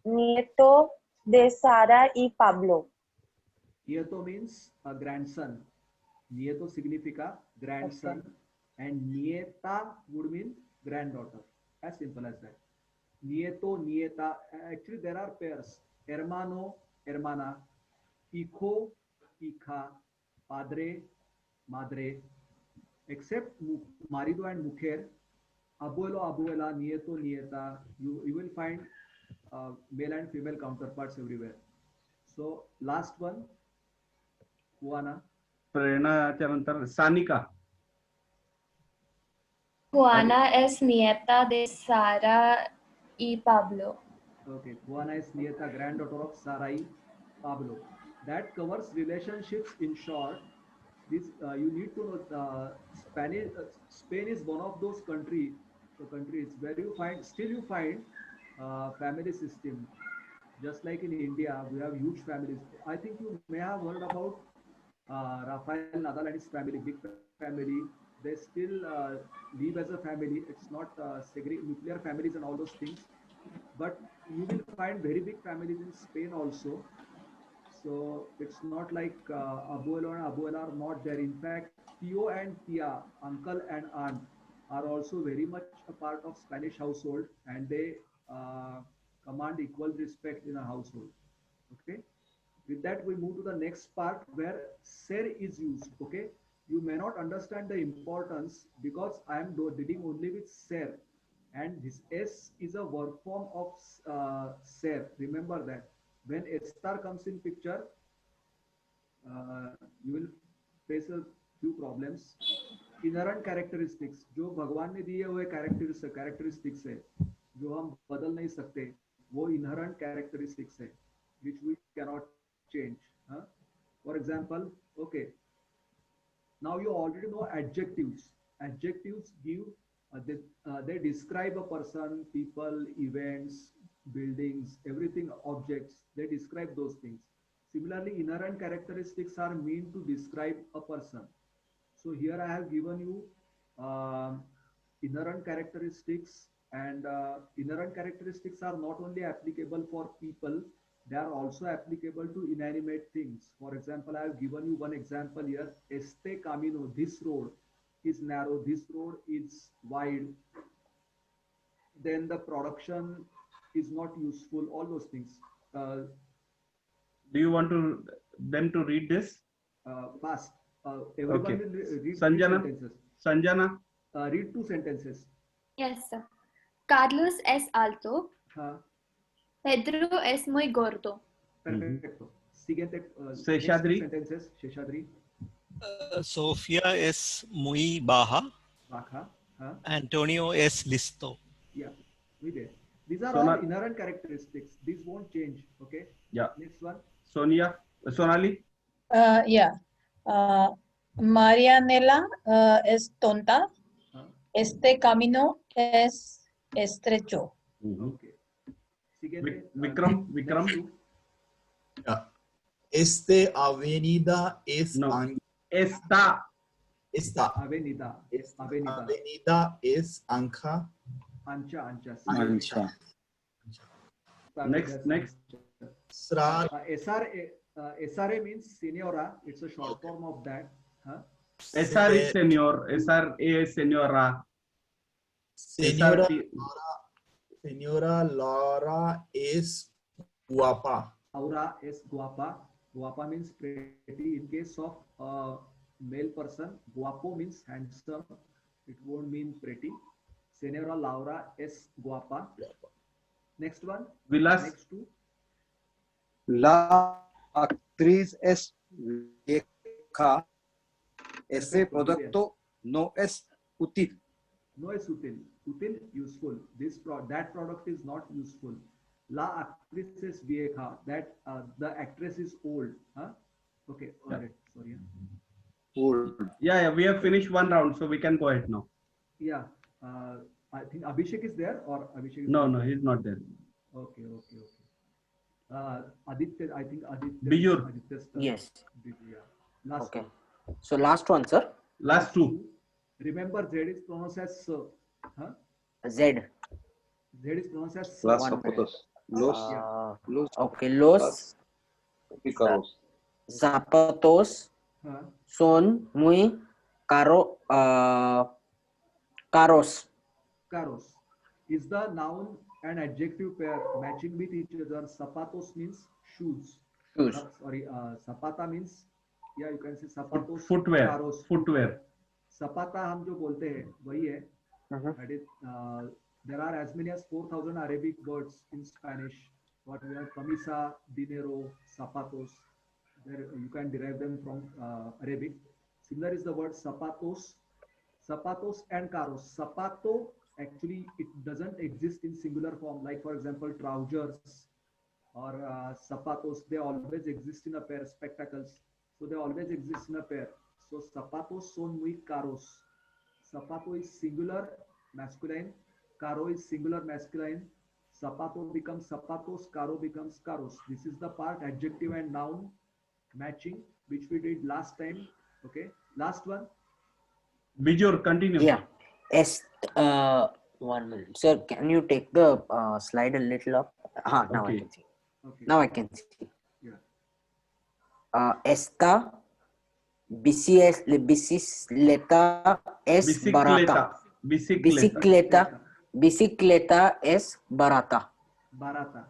nieto de Sara y Pablo. Nieto means a grandson. Nieto significa grandson, and nieta would mean granddaughter. As simple as that. Nieto, nieta. Actually, there are pairs. Hermano, hermana. Hijo, hija. Padre, madre. Except marido and mujer. Abuelo, abuela, nieto, nieta. You will find male and female counterparts everywhere. So last one. Juana. प्रेरणाच्या नंतर Sanika. Juana es nieta de Sara y Pablo. Okay, Juana is Nieta, granddaughter of Sarai Pablo. That covers relationships in short. This you need to know. Spanish, Spain is one of those countries where you find still you find family system. Just like in India, we have huge families. I think you may have heard about Rafael Nadal and his family, big family. They still live as a family. It's not nuclear families and all those things. But you will find very big families in Spain also. So it's not like abuelo and abuela are not there. In fact, Tio and Tia, uncle and aunt, are also very much a part of Spanish household, and they command equal respect in a household. Okay. With that, we move to the next part where ser is used. Okay. You may not understand the importance because I am dealing only with ser, and this s is a verb form of ser. Remember that when s star comes in picture, you will face a few problems. Inherent characteristics जो भगवान ने दिए हुए characteristics है जो हम बदल नहीं सकते वो इनहेरेंट कैरेक्टरिस्टिक्स है which we cannot change. For example, okay, now you already know adjectives. Adjectives give they describe a person, people, events, buildings, everything, objects. They describe those things. Similarly, inherent characteristics are meant to describe a person. So here I have given you inherent characteristics, and inherent characteristics are not only applicable for people, they are also applicable to inanimate things. For example, I have given you one example here. Este camino, this road is narrow, this road is wide. Then the production is not useful, all those things. Do you want them to read this? Fast. Everyone Okay. will read Sanjana? 3 sentences. Sanjana? Read 2 sentences. Yes, sir. Carlos es alto. Pedro es muy gordo. Perfecto. Siguiente. Seshadri. Next 2 sentences. Seshadri. Sofía es muy baja. Baja. Antonio es listo. Yeah, we did. These are Sona- all inherent characteristics. These won't change. Okay. Yeah. Next one. Sonali? Yeah. Marianela es tonta. Este camino es estrecho. Okay. Siguiente. Vikram? Next two. Este avenida es Esta Avenida. avenida es ancha. Ancha. Ancha. Next. Sra SRA means senora. It's a short form of that. SR is senior. SRA is senora. Señora SRT Señora Laura es guapa. Aura es guapa. Guapa means pretty. In case of a male person, guapo means handsome. It won't mean pretty. Senora Laura es guapa. Next one. Vilas? Next two. La actriz es vieja. Ese producto no es útil. No es útil. Útil, useful. That product is not useful. La actriz es vieja. That the actress is old. Okay. All right. Sorry. Old. Yeah, we have finished one round, so we can go ahead now. Yeah. I think Abhishek is there, or Abhishek is No, there? he's not there. Okay. Aditya, I think Aditya. Bijur. Aditya's Yes. Yeah. Last Okay. one. So last one, sir. Last two. Remember, Z is pronounced as Z. Z is pronounced as Las One zapatos. Okay. Los Picaros. zapatos son muy caros. Caros is the noun and adjective pair matching with each other. Zapatos means shoes. Shoes. Zapata means, yeah, you can say zapatos. Footwear. Caros. Footwear. Zapata हम जो बोलते हैं वही है. That is, there are as many as 4,000 Arabic words in Spanish. What we have: camisa, dinero, zapatos. There you can derive them from Arabic. Similar is the word zapatos. Zapatos and caros. Zapato actually it doesn't exist in singular form. Like for example, trousers or zapatos, they always exist in a pair. Spectacles, so they always exist in a pair. So zapatos son muy caros. Zapato is singular masculine, caro is singular masculine. Zapato becomes zapatos, caro becomes caros. This is the part adjective and noun matching, which we did last time. Okay, last one. Bijur, continue. Yeah. One minute. Sir, can you take the slide a little up? Now I Okay. can see. Okay. Now I can see. Yeah. Esta bicicleta es barata. Bicicleta es barata. Barata.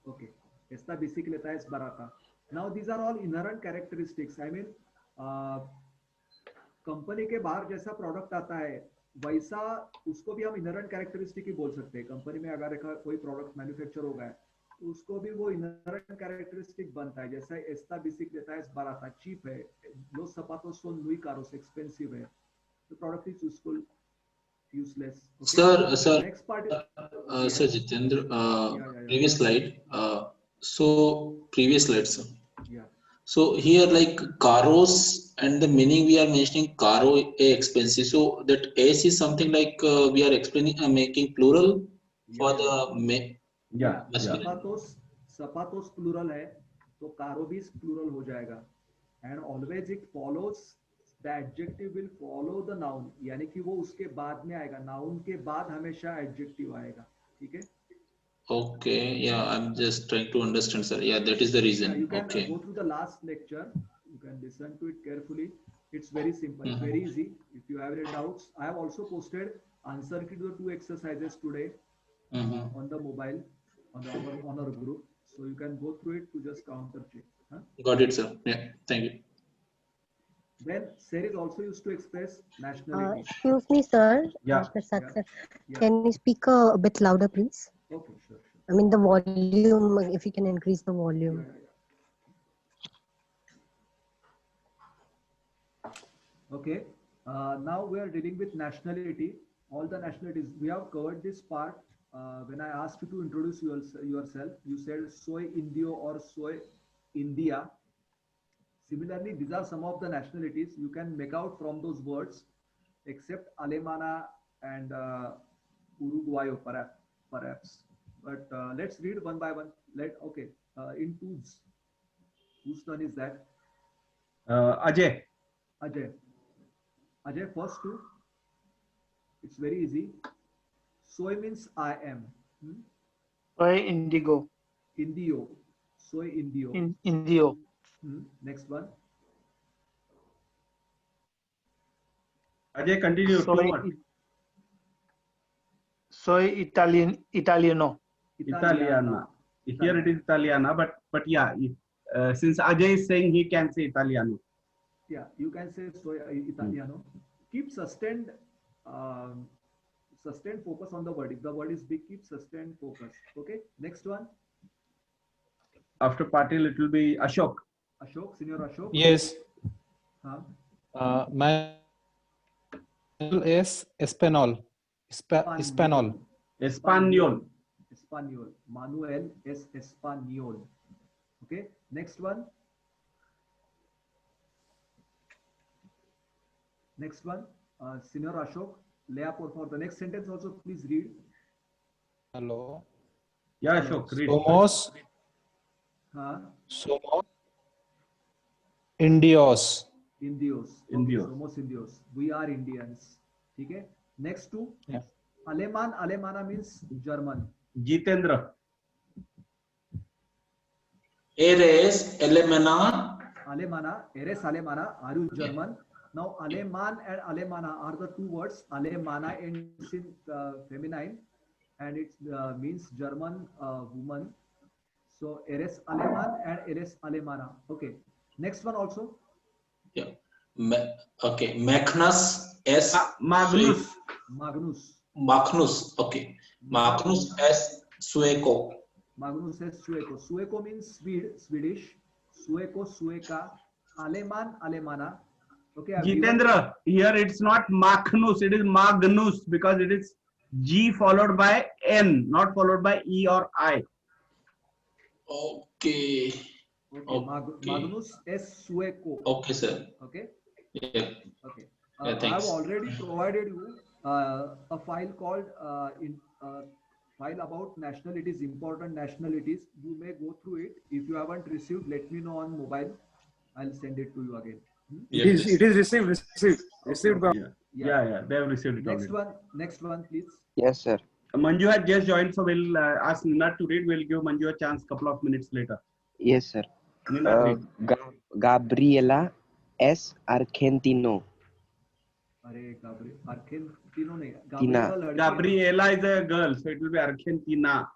Okay. Esta bicicleta es barata. Now these are all inherent characteristics. I mean, company के बाहर जैसा product आता है वैसा उसको भी हम inherent characteristic ही बोल सकते हैं. कंपनी में अगर कोई प्रोडक्ट मैन्युफैक्चर होगा तो उसको भी वो इनहेरेंट कैरेक्टरिस्टिक बनता है. जैसा एस्ता बिसिक्लेटा es barata, चीप है. Los zapatos son muy caros, expensive है. The product is useful, useless. Okay. Sir, Next part is Sir Jitendra, previous slide. Previous slide, sir. Yeah. So here, like caros and the meaning we are mentioning caro a expensive. So that s is something like we are explaining, making plural for the zapatos plural है तो caro भी plural हो जाएगा. And always it follows, the adjective will follow the noun. यानी कि वो उसके बाद में आएगा. Noun के बाद हमेशा adjective आएगा. ठीक है? Okay, yeah, I'm just trying to understand, sir. Yeah, that is the reason. You can Okay. go through the last lecture. You can listen to it carefully. It's very simple, it's very easy. If you have any doubts, I have also posted answer to the 2 exercises today on the mobile, on our group. So you can go through it to just counter check. Huh? Got it, sir. Yeah, thank you. Then Ser is also used to express nationality. Excuse me, sir. Yeah. Can you speak a bit louder, please? Okay, sure. I mean the volume, if you can increase the volume. Okay. Now we are dealing with nationality. All the nationalities. We have covered this part. When I asked you to introduce yourself, you said soy Indio or soy India. Similarly, these are some of the nationalities you can make out from those words, except Alemana and Uruguayo, perhaps. But let's read one by one. In twos. Whose turn is that? Ajay. Ajay, first two. It's very easy. Soy means I am. Soy indigo. Indio. Soy Indio. Indio. Next one. Ajay, continue. Soy Italiano. Italiana. Here it is Italiana, but yeah, since Ajay is saying he can say Italiano. Yeah, you can say soy Italiano. Keep sustained focus on the word. If the word is big, keep sustained focus. Okay. Next one. After Patil, it will be Ashok. Ashok, Senior Ashok. Yes. Manuel es Espanol. Espanol. Manuel es Español. Okay. Next one. Senior Ashok. Lea, por favor. The next sentence also please read. Hello. Yeah, Ashok, read. Somos Indios. Somos Indios. We are Indians. Okay. Next two. Yeah. Alemana means German. Jitendra. Eres alemana. Eres alemana. Are you German? Now, Aleman and Alemana are the two words. Alemana ends in feminine and it means German woman. So, eres Aleman and eres Alemana. Okay. Next one also. Yeah. Okay. Magnus S. Magnus. Okay. Magnus S. Sueco. Magnus S. Sueco. Sueco means Swedish. Sueco, Sueca. Aleman, Alemana. Okay. Jitendra, here it's not Magnus, it is Magnus because it is G followed by N, not followed by E or I. Okay. Magnus S. Sueco. Okay, sir. Okay. Yeah. Okay. Yeah, I have thanks. already provided you a file called file about nationalities, important nationalities. You may go through it. If you haven't received, let me know on mobile. I'll send it to you again. It is received by. Yeah, they have received it Next already. next one, please. Yes, sir. Manju had just joined, so we'll ask Ninad to read. We'll give Manju a chance couple of minutes later. Yes, sir. Ninad, read. Gabriela S. Argentino. Argentino नहीं. Gabriela is a girl, so it will be Argentina.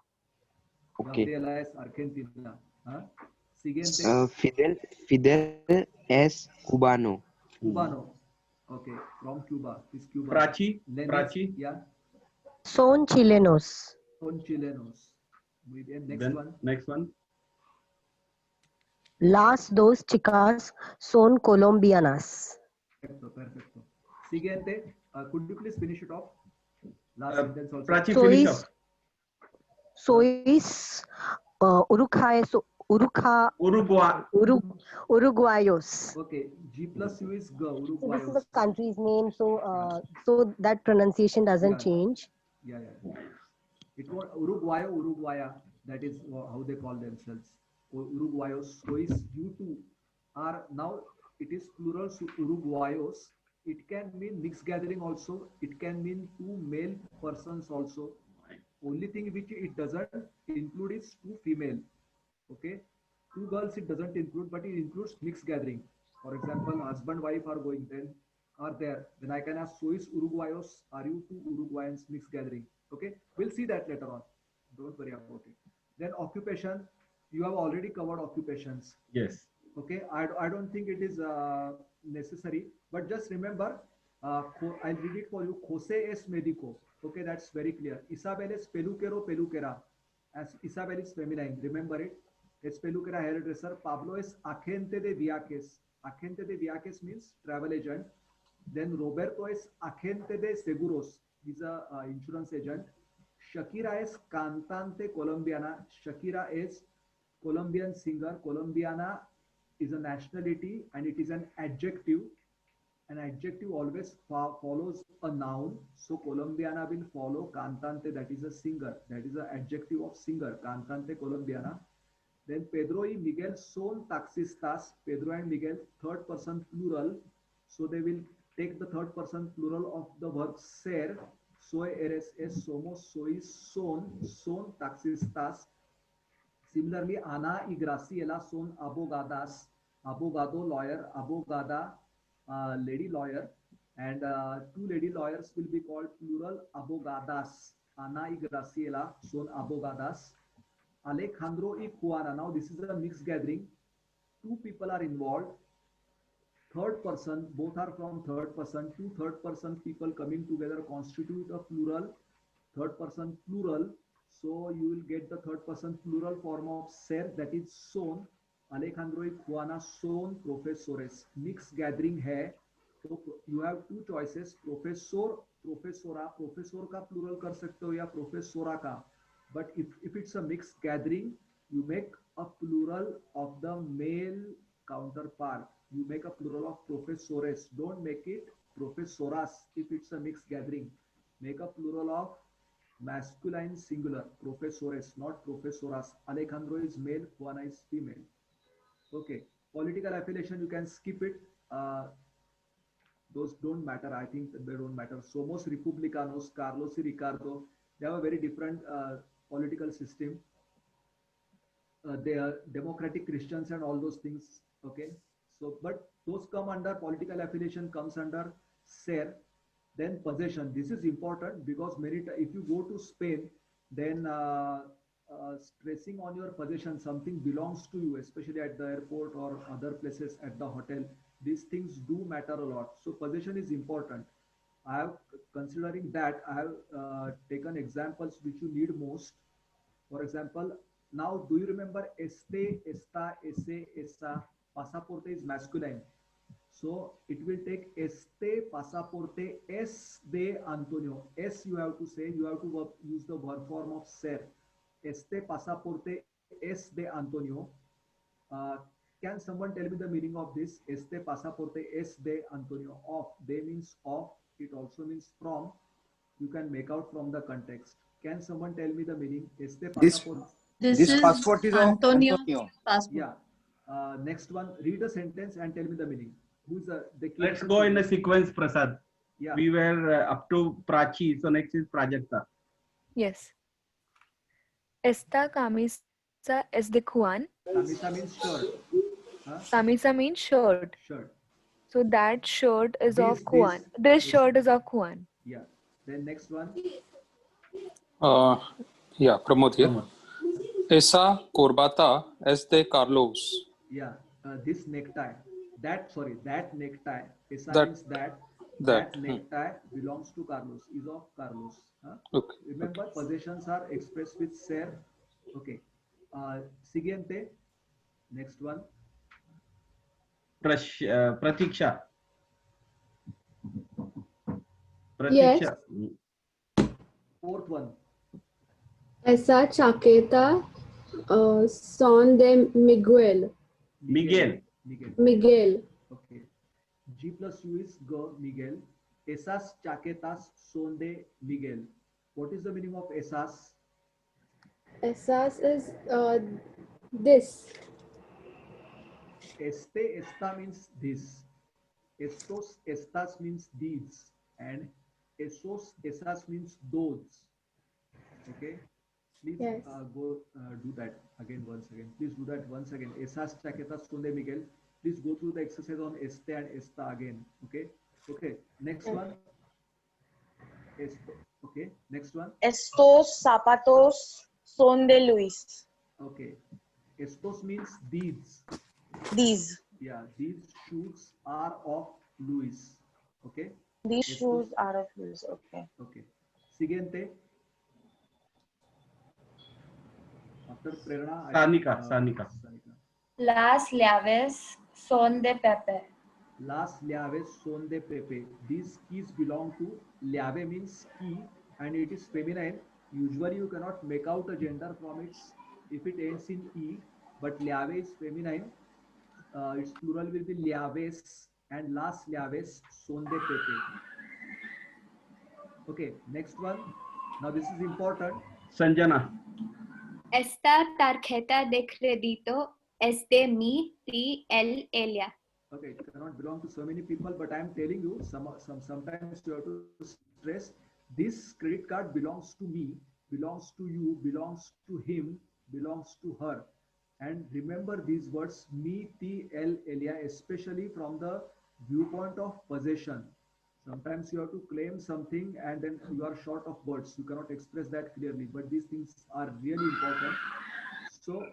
Okay. Gabriela es Argentina. Siguiente. Fidel S. Cubano. Cubano. Okay, from Cuba. Is Cuba. Prachi. Yeah. Son chilenos. Son chilenos. Muy bien. Next one. Las dos chicas son colombianas. Perfecto. Siguiente. Could you please finish it off? Last sentence also. Prachi, finish off. Sois Uruguayos. Okay, G plus U is G, So Uruguayos. this is the country's name, so that pronunciation doesn't change. Yeah. It was Uruguaya. That is how they call themselves. Uruguayos. Sois, you two are now. It is plural. So Uruguayos. It can mean mixed gathering also. It can mean two male persons also. Only thing which it doesn't include is two female. Okay, two girls it doesn't include, but it includes mixed gathering. For example, husband wife are going there. Then I can ask, sois Uruguayos? Are you two Uruguayans mixed gathering? Okay, we'll see that later on. Don't worry about it. Then occupation, you have already covered occupations. Yes. Okay, I don't think it is necessary, but just remember, I'll read it for you. Jose es médico. Okay, that's very clear. Isabel es peluquera. As Isabel is feminine, remember it. Es peluquera, hairdresser. Pablo es agente de viajes. Agente de viajes means travel agent. Then Roberto es agente de seguros. He's a insurance agent. Shakira es cantante colombiana. Shakira is Colombian singer. Colombiana is a nationality and it is an adjective. An adjective always follows a noun. So Colombiana will follow cantante, that is a singer. That is an adjective of singer, cantante colombiana. Then Pedro y Miguel son taxistas. Pedro and Miguel, third person plural. So they will take the third person plural of the verb ser. Soy, eres, es, somos, sois, son taxistas. Similarly, Ana y Graciela son abogadas. Abogado, lawyer. Abogada, lady lawyer, and two lady lawyers will be called plural abogadas. Ana y Graciela son abogadas. Alejandro y Juana. Now this is a mixed gathering. Two people are involved. Third person, both are from third person. Two third person people coming together constitute a plural. Third person plural. So you will get the third person plural form of ser, that is son. Alejandro y Juana son profesores. Mixed gathering hai. So you have two choices. Professor, profesora. Professor का plural कर सकते हो या professora का. But if it's a mixed gathering, you make a plural of the male counterpart. You make a plural of profesores. Don't make it professoras if it's a mixed gathering. Make a plural of masculine singular. Profesores, not professoras. Alejandro is male, Juana is female. Okay, political affiliation, you can skip it. Those don't matter. I think they don't matter. Somos republicanos, Carlos y Ricardo, they have a very different political system. They are democratic Christians and all those things. Okay, so but those come under political affiliation, comes under ser. Then possession. This is important because if you go to Spain, then stressing on your possession, something belongs to you, especially at the airport or other places at the hotel. These things do matter a lot. So possession is important. I have, considering that, I have taken examples which you need most. For example, now do you remember este, esta, ese, esa? Pasaporte is masculine. So it will take este pasaporte es de Antonio. Es you have to say, you have to use the verb form of ser. Este pasaporte es de Antonio. Can someone tell me the meaning of this? Este pasaporte es de Antonio. Of. De means of. It also means from. You can make out from the context. Can someone tell me the meaning? Este pasaporte. This passport is of Antonio's Antonio. passport. Yeah. Next one. Read a sentence and tell me the meaning. Who's the Let's go in a sequence, Prasad. Yeah. We were up to Prachi, so next is Prajakta. Yes. Esta camisa es de Juan. Camisa means shirt. Camisa means shirt. Shirt. So that shirt is of Juan. This shirt is of Juan. Yeah. Then next one. Yeah, Pramod here. Esa corbata es de Carlos. Yeah. This necktie. That necktie. Esa That- means that. that, That necktie belongs to Carlos. Is of Carlos. Okay. Remember, possessions are expressed with ser. Okay. Siguiente. Next one. Pratiksha. Yes. Pratiksha. Fourth one. Esa chaqueta son de Miguel. Miguel. Miguel. Okay. G plus U is go, Miguel. Esas chaquetas son de Miguel. What is the meaning of esas? Esas is this. Esta means this. Estos, estas means these. And esos, esas means those. Okay. Please Yes. go do that again once again. Please do that once again. Esas chaquetas son de Miguel. Please go through the exercise on este and esta again. Okay. Okay. Next one. Esto. Okay. Next one. Estos zapatos son de Luis. Okay. Estos means these. These. Yeah. These shoes are of Luis. Okay. These Estos- shoes are of Luis. Okay. Okay. Siguiente. After Prerna. Sanika. Las llaves son de Pepe. Las llaves son de Pepe. These keys belong to llave means key and it is feminine. Usually you cannot make out a gender from it if it ends in E, but llave is feminine. Its plural will be llaves and las llaves son de Pepe. Okay, next one. Now this is important. Sanjana. Esta tarjeta de crédito es de mi tía Elia. Okay, it cannot belong to so many people, but I am telling you, sometimes you have to stress this credit card belongs to me, belongs to you, belongs to him, belongs to her. And remember these words, me, ti, el, elia, especially from the viewpoint of possession. Sometimes you have to claim something and then you are short of words. You cannot express that clearly, but these things are really important. So,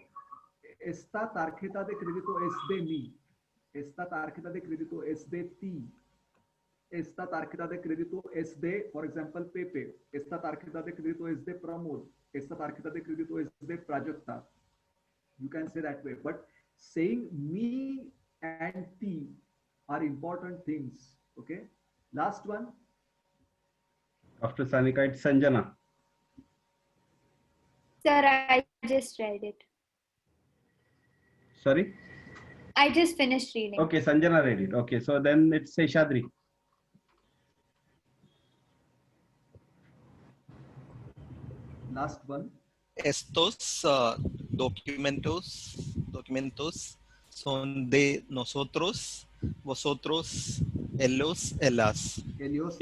esta tarjeta de crédito es de mí. Esta tarjeta de crédito es de ti. Esta tarjeta de crédito es de, for example, Pepe. Esta tarjeta de crédito es de Pramod. Esta tarjeta de crédito es de Prajakta. You can say that way. But saying me and ti are important things. Okay. Last one. After Sanika, it's Sanjana. Sir, I just read it. Sorry? I just finished reading. Okay, Sanjana read it. Okay, so then it's Seshadri. Last one. Estos documentos son de nosotros, vosotros, ellos, ellas. Ellos,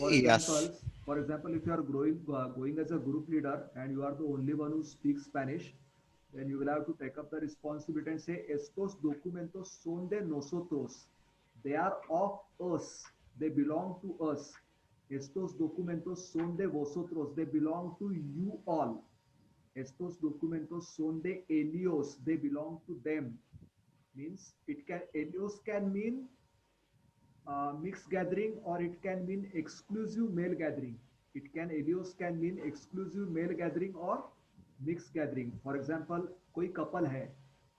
ellas. For example, if you are going as a group leader and you are the only one who speaks Spanish, then you will have to take up the responsibility and say, estos documentos son de nosotros. They are of us. They belong to us. Estos documentos son de vosotros. They belong to you all. Estos documentos son de ellos. They belong to them. Means ellos can mean mixed gathering or it can mean exclusive male gathering. Ellos can mean exclusive male gathering or mixed gathering. For example, कोई couple है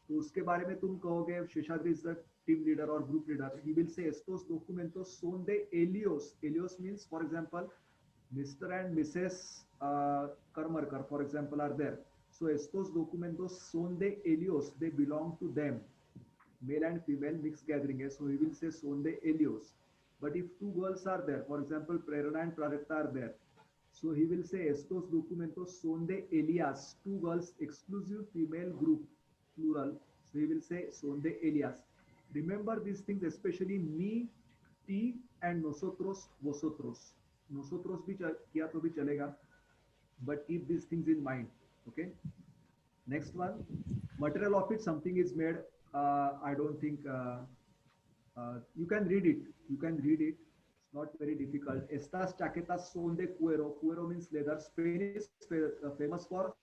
तो उसके बारे में तुम कहोगे Seshadri is the team leader और group leader. He will say estos documentos son de Helios. Helios means, for example, Mr. and Mrs. Karmarkar, for example, are there. So estos documentos son de Helios. They belong to them. Male and female mixed gathering है. So he will say son de Helios. But if two girls are there, for example, Prerana and Prajakta are there. So he will say estos documentos son de Elias. Two girls, exclusive female group, plural. So he will say son de Elias. Remember these things, especially me, ti, and nosotros, vosotros. Nosotros भी किया तो भी चलेगा. But keep these things in mind. Okay. Next one, material of it, something is made. I don't think you can read it. You can read it. It's not very difficult. Estas chaquetas son de cuero. Cuero means leather. Spain is famous for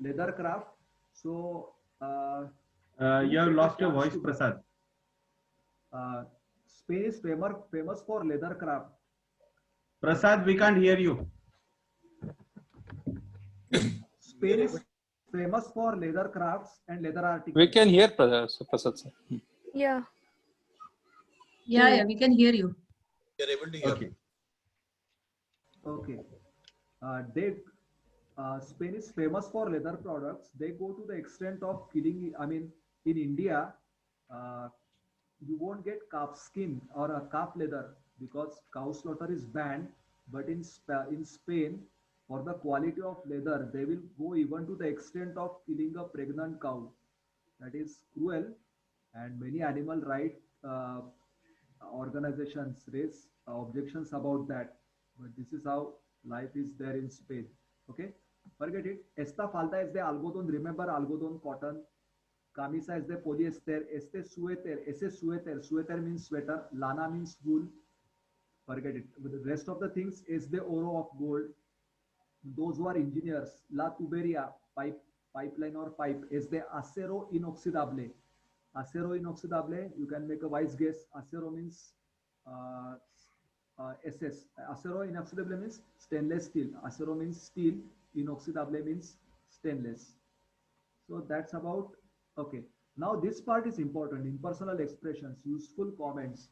leather craft. So you have lost your voice, Prasad. Spain is famous for leather craft. Prasad, we can't hear you. Spain is famous for leather crafts and leather articles. We can hear Prasad sir. Yeah. Yeah, we can hear you. We are able to hear. Okay. Okay. Spain is famous for leather products. They go to the extent of killing. I mean, in India, you won't get calf skin or a calf leather because cow slaughter is banned. But in Spain, for the quality of leather, they will go even to the extent of killing a pregnant cow. That is cruel, and many animal rights organizations raise objections about that. But this is how life is there in Spain. Okay, forget it. Esta falda is the algodon. Remember algodon, cotton. Camisa is the polyester. Este suéter. Ese suéter. Suéter means sweater. Lana means wool. Forget it. But the rest of the things is the oro of gold. Those who are engineers, la tuberia, pipeline or pipe, is the acero inoxidable. Acero inoxidable, you can make a wise guess. Acero means SS. Acero inoxidable means stainless steel. Acero means steel. Inoxidable means stainless. So that's about, okay. Now this part is important. Impersonal expressions, useful comments.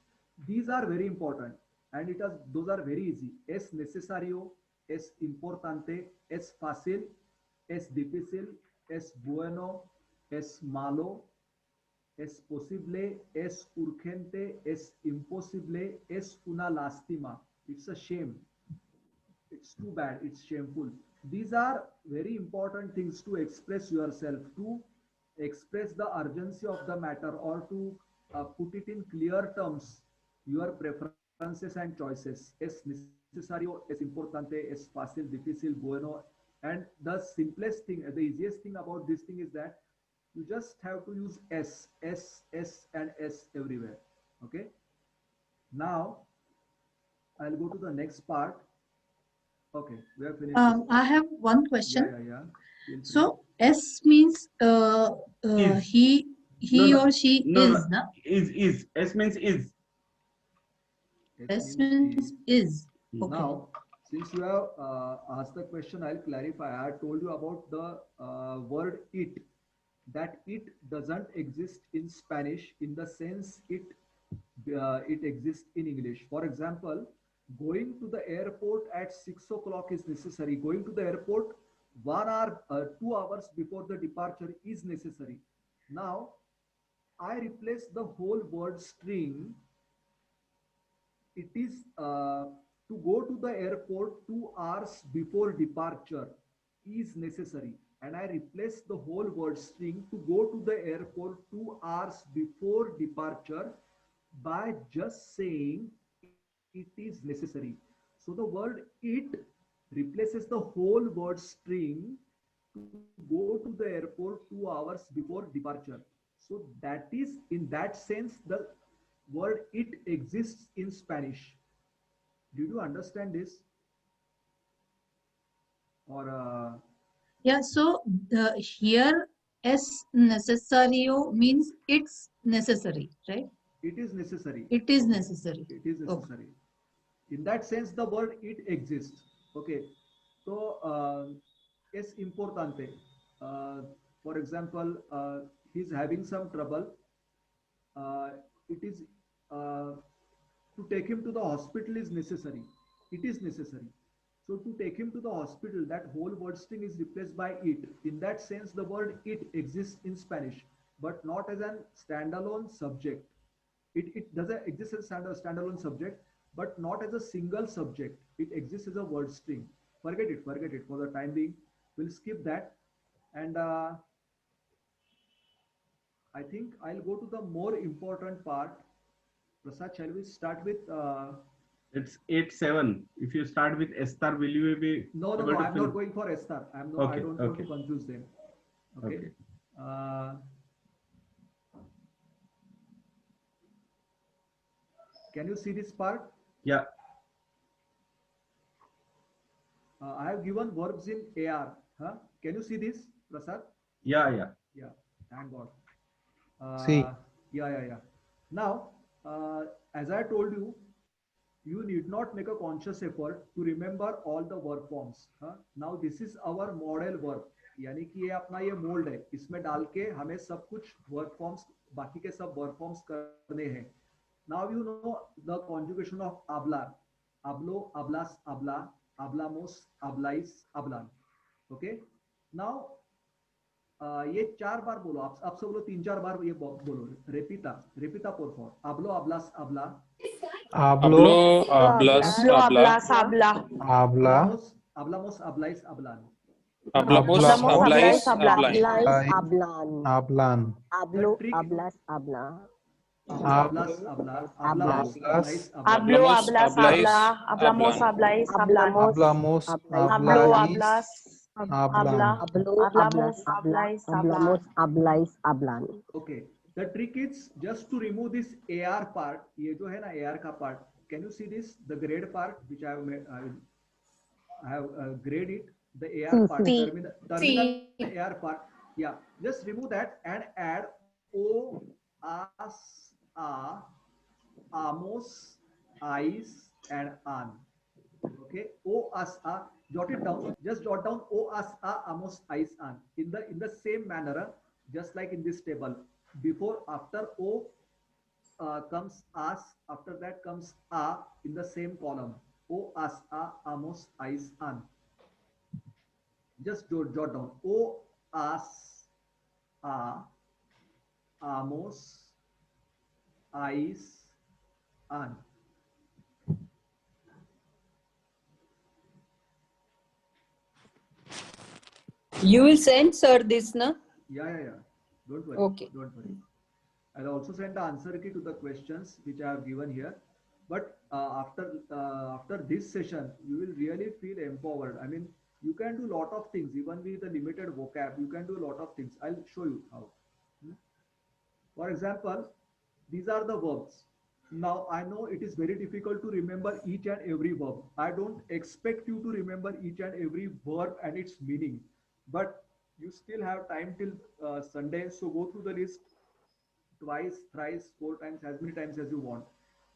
These are very important. And those are very easy. Es necesario, es importante, es fácil, es difícil, es bueno, es malo, es posible, es urgente, es imposible, es una lástima. It's a shame. It's too bad. It's shameful. These are very important things to express yourself, to express the urgency of the matter, or to put it in clear terms, your preferences and choices. Es necesario, es importante, es fácil, difícil, bueno. And the simplest thing, the easiest thing about this thing is that you just have to use S, and S everywhere. Okay. Now, I'll go to the next part. Okay, we have finished. I have one question. Yeah. So S means he No. or she No, is, no. na? Is. S means is. S means is. Okay. Now, since you have asked the question, I'll clarify. I told you about the word it. That it doesn't exist in Spanish in the sense it exists in English. For example, going to the airport at 6 o'clock is necessary. Going to the airport 1 hour, 2 hours before the departure is necessary. Now, I replace the whole word string. It is to go to the airport 2 hours before departure is necessary. And I replace the whole word string to go to the airport 2 hours before departure by just saying it is necessary. So the word it replaces the whole word string to go to the airport 2 hours before departure. So that is, in that sense, the word it exists in Spanish. Did you understand this? Or Yeah, so here es necesario means it's necessary, right? it is necessary. It is necessary. It is necessary. In that sense, the word it exists. Okay. So, es importante. For example, he's having some trouble, it is to take him to the hospital is necessary. It is necessary. So to take him to the hospital, that whole word string is replaced by it. In that sense, the word it exists in Spanish, but not as a standalone subject. It doesn't exist as a standalone subject, but not as a single subject. It exists as a word string. Forget it for the time being. We'll skip that. And I think I'll go to the more important part. Prasad, shall we start with? It's 8-7. If you start with Estar, will you be? No, I'm not going for Estar. I don't want to confuse them. Okay. Can you see this part? Yeah. I have given verbs in AR. Huh? Can you see this, Prasad? Yeah. Thank God. See. Yeah. Now, as I told you, you need not make a conscious effort to remember all the verb forms. Now, this is our model verb. यानी कि ये अपना ये mould है, इसमें डाल के हमें सब कुछ वर्ब फॉर्म्स, बाकी के सब वर्ब फॉर्म्स करने हैं. Now you know the conjugation of hablar, hablo, hablas, habla, hablamos, hablais, hablan. Okay. Now ये 4 बार बोलो, आप सब लोग 3-4 बार ये बोलो. Repita por favor. Hablo, hablas, habla. Hablo, hablas, habla. Habla. Hablamos, hablais, hablan. Hablamos, hablais, hablan. Hablan. Hablo, hablas, habla. Hablas, habla. Hablamos, hablais, Hablo, hablas, habla. Hablamos, hablais, hablan. Hablamos, Hablo, hablas. hablan. Hablamos, hablais, hablan. Okay. The trick is just to remove this AR part. ये जो है ना AR का part. Can you see this? The grade part which I have graded it. The AR part. Terminal AR part. Yeah. Just remove that and add O, as, a, amos, ais, and an. Okay. O, as, a. Jot it down. Just jot down O, as, a, amos, ais, an. In the same manner, just like in this table. Before, after O comes as, after that comes a in the same column. O, as, a, amos, ais, an. Just jot down. O, as, a, amos, ais, an. You will send sir this, na? Yeah. Don't worry. Okay. Don't worry. I'll also send the answer key to the questions which I have given here. But after this session, you will really feel empowered. I mean, you can do a lot of things, even with the limited vocab. You can do a lot of things. I'll show you how. For example, these are the verbs. Now, I know it is very difficult to remember each and every verb. I don't expect you to remember each and every verb and its meaning. But you still have time till Sunday. So go through the list twice, thrice, 4 times, as many times as you want.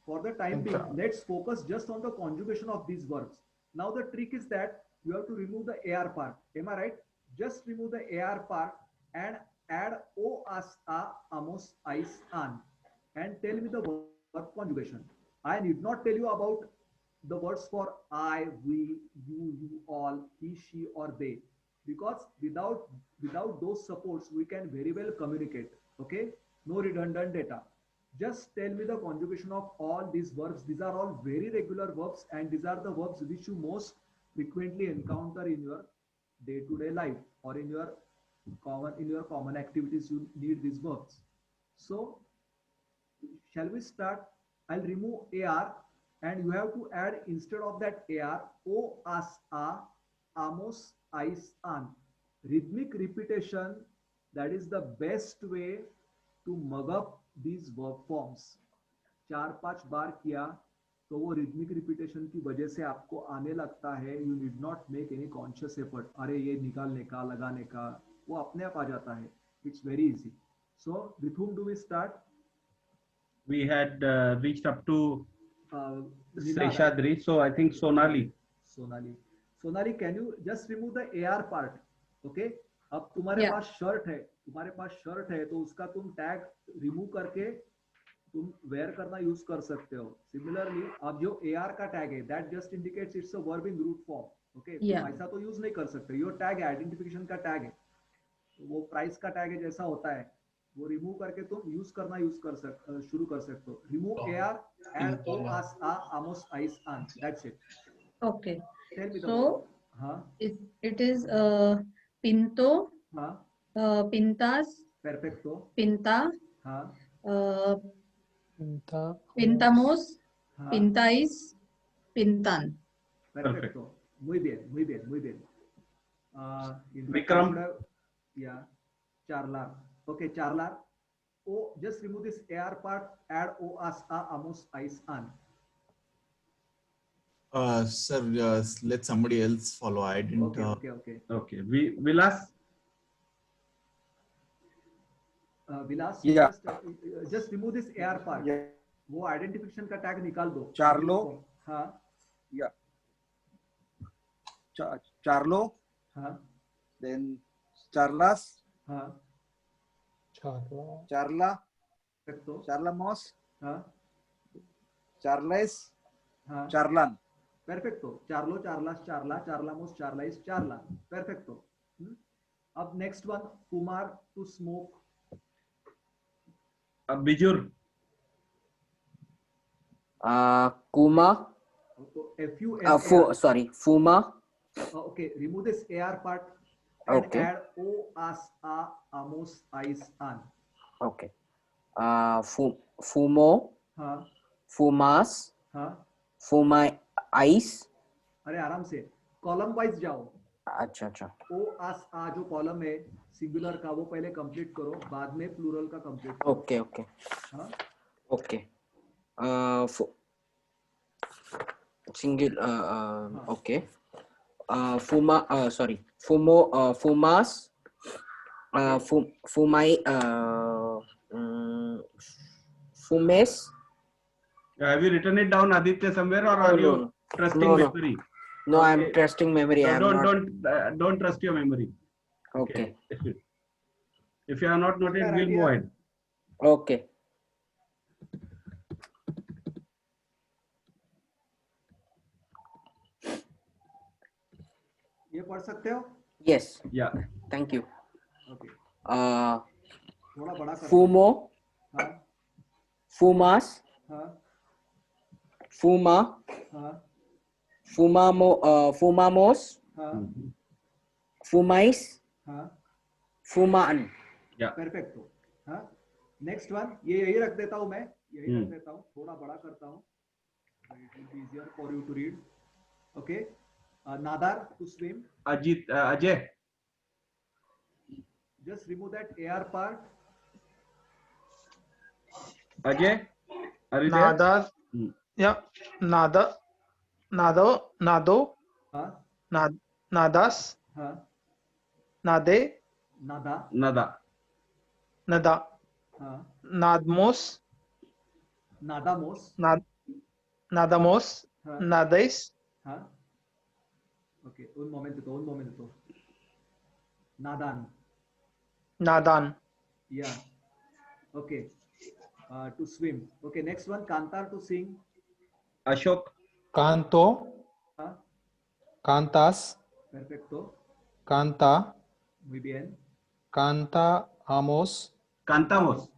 For the time being, let's focus just on the conjugation of these verbs. Now the trick is that you have to remove the AR part. Am I right? Just remove the AR part and add O, as, a, amos, ais, an. And tell me the verb conjugation. I need not tell you about the words for I, we, you all, he, she, or they. Because without those supports, we can very well communicate. Okay? No redundant data. Just tell me the conjugation of all these verbs. These are all very regular verbs, and these are the verbs which you most frequently encounter in your day-to-day life or in your common activities. You need these verbs. So, shall we start? I'll remove AR, and you have to add instead of that AR O, as, a, amos, ais, an. Rhythmic repetition, that is the best way to mug up these verb forms. 4-5 बार किया तो वो rhythmic repetition की वजह से आपको आने लगता है. You need not make any conscious effort. अरे ये निकालने का, लगाने का, वो अपने आप आ जाता है. It's very easy. So with whom do we start? We had reached up to Seshadri, so I think Sonali. Sonali, can you just remove the AR part? Okay. अब तुम्हारे पास शर्ट है तुम्हारे पास शर्ट है तो उसका तुम टैग रिमूव करके तुम वेयर करना यूज कर सकते हो. सिमिलरली अब जो AR का टैग है that just indicates it's a verb in root form. Okay, तुम ऐसा तो यूज नहीं कर सकते. योर टैग है, आइडेंटिफिकेशन का टैग है, वो प्राइस का टैग है जैसा होता है, वो रिमूव करके तुम यूज करना शुरू कर सकते हो. Remove AR, add O as a, amos eyes an. That's it. Okay. Tell me the So word. Huh? it is pinto, Huh? pintas, Perfecto. pinta, Huh? pintamos, Huh? pintais, pintan. Perfecto. Muy bien, muy bien, muy bien. In fact, Vikram. I should have- Yeah, charlar. Okay, charlar. Oh, just remove this AR part. Add O as a, amos eyes an. Sir, let somebody else follow. I didn't. Okay. Okay. Vilas. Vilas, Yeah. just remove this AR part. Yeah. वो identification का tag निकाल दो. चार्लो. हाँ. Yeah. Charlo. हाँ. Then charlas. हाँ. Charla. Perfecto. Charlamos. हाँ. Charles. हाँ. Charlan. Perfecto. Charlo, charlas, charla, charlamos, charlais, charla. Perfecto. अब next one, fumar, to smoke. Bijur. Kuma. Sorry, Fuma. Okay, remove this AR part and Okay. add O as a, amos eyes an. Okay. Fumo. हाँ. Fumas. हाँ. Fumai ice. अरे आराम से column wise जाओ. अच्छा. O as a जो column है singular का वो पहले कंप्लीट करो, बाद में प्लूरल का कंप्लीट करो. Okay. हाँ. Okay. Single. Okay. Fuma. Sorry. Fumo. Fumas. Fumai. Fumes. Have you written it down, Aditya, somewhere, or are you trusting memory? No, I'm trusting memory. So don't trust your memory. Okay. If you are not noted, we'll move ahead. Okay. ये पढ़ सकते हो? Yes. Yeah. Thank you. Okay. थोड़ा बड़ा कर. Fumo. हाँ. Fumas. हाँ. Fuma. हाँ. Fumamos. हाँ. Fumais. हाँ. Fumaan. Yeah. Perfecto. हाँ. Next one, ये यही रख देता हूँ मैं. यही रख देता हूँ. थोड़ा बड़ा करता हूँ. It will be easier for you to read. Okay. Nadar, to swim. Ajay. Just remove that AR part. Ajay, are you Nadar. there? Yeah. Nado. हाँ. Nadas. हाँ. Nade. Nada. Nada. हाँ. Nadmos. Nadamos. Nadamos. हाँ. Nadais. हाँ. Okay, un momento. Nadan. Yeah. Okay. To swim. Okay, next one, Kantar, to sing. Ashok. Canto. Huh? Cantas. Perfecto. Canta. Muy bien. Cantamos. Cantamos.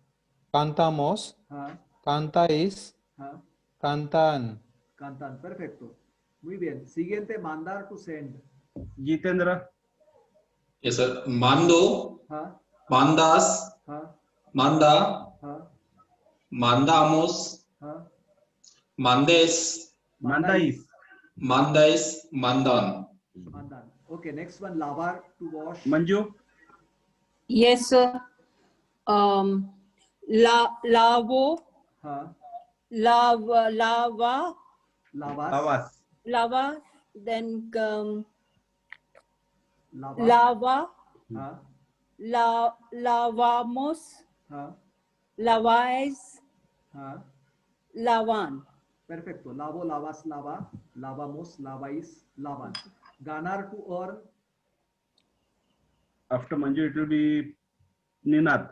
Huh? Cantáis. Huh? Cantan. Cantan. Perfecto. Muy bien. Siguiente, mandar, to send. Jitendra. Yes, sir. Mando. Huh? Mandas. Huh? Manda. Huh? Mandamos. Huh? Mandes. Mandais. Mandan. Okay, next one, lavar, to wash. Manju. Yes, sir. Lavo. Huh? Lava. Lavas. Then Lava. lava. Huh? Lavamos. Huh? Lavais. Huh? Lavan. Perfecto. Lavo, lavas, lava. Lavamos, lavais, lavan. Ganar, to earn. After Manju, it will be Ninad.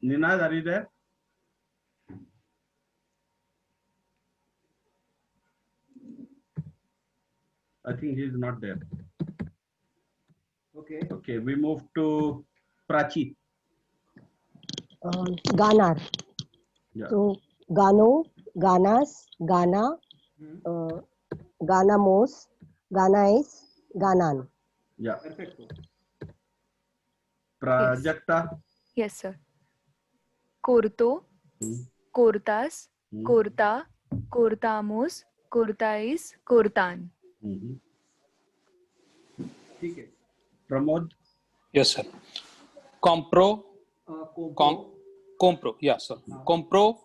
Ninad, are you there? I think he is not there. Okay. Okay, we move to Prachi. Ganar. Yeah. So Gano, Ganas, Gana, Ganamos, Ganais, Ganan. Yeah. Perfecto. Prajakta. Yes, sir. Corto, cortas, corta, cortamos, cortais, cortan. ठीक है. Pramod. Yes, sir. Compro. Compro. Yeah, sir. Compro.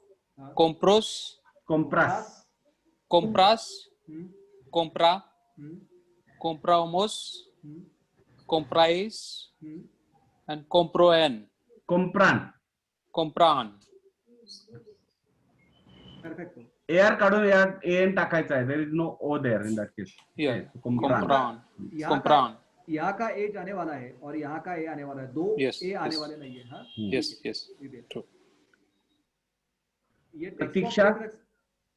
Compros. Compras. Compras. Compra. Compramos. Comprais. And comproen. Compran. Compran. Perfecto. AR काढून AN टाकायचा आहे. There is no O there in that case. Yeah. Compran. यहाँ का A जाने वाला है और यहाँ का A आने वाला है. दो A आने वाले नहीं है. हाँ. Yes. True. ये Pratiksha.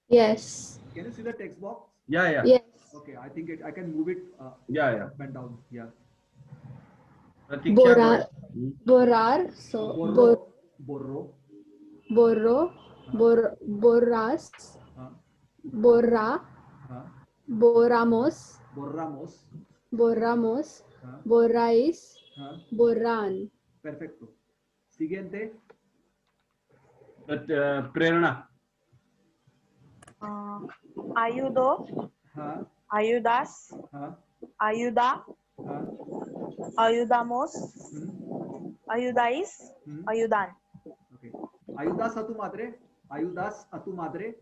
Yes. Can you see the text box? Yeah. Yes. Okay, I think I can move it. Yeah. Up and down. Yeah. Borar. Borar. So Borro. Borro. Borras. Borra. Borramos. Borrais. Borran. Perfecto. Siguiente. Prerna. Ayudo. Ayudas. Ayuda. Ayudamos. Ayudais. Ayudan. Okay. Ayudas a tu madre. Ayudas a tu madre.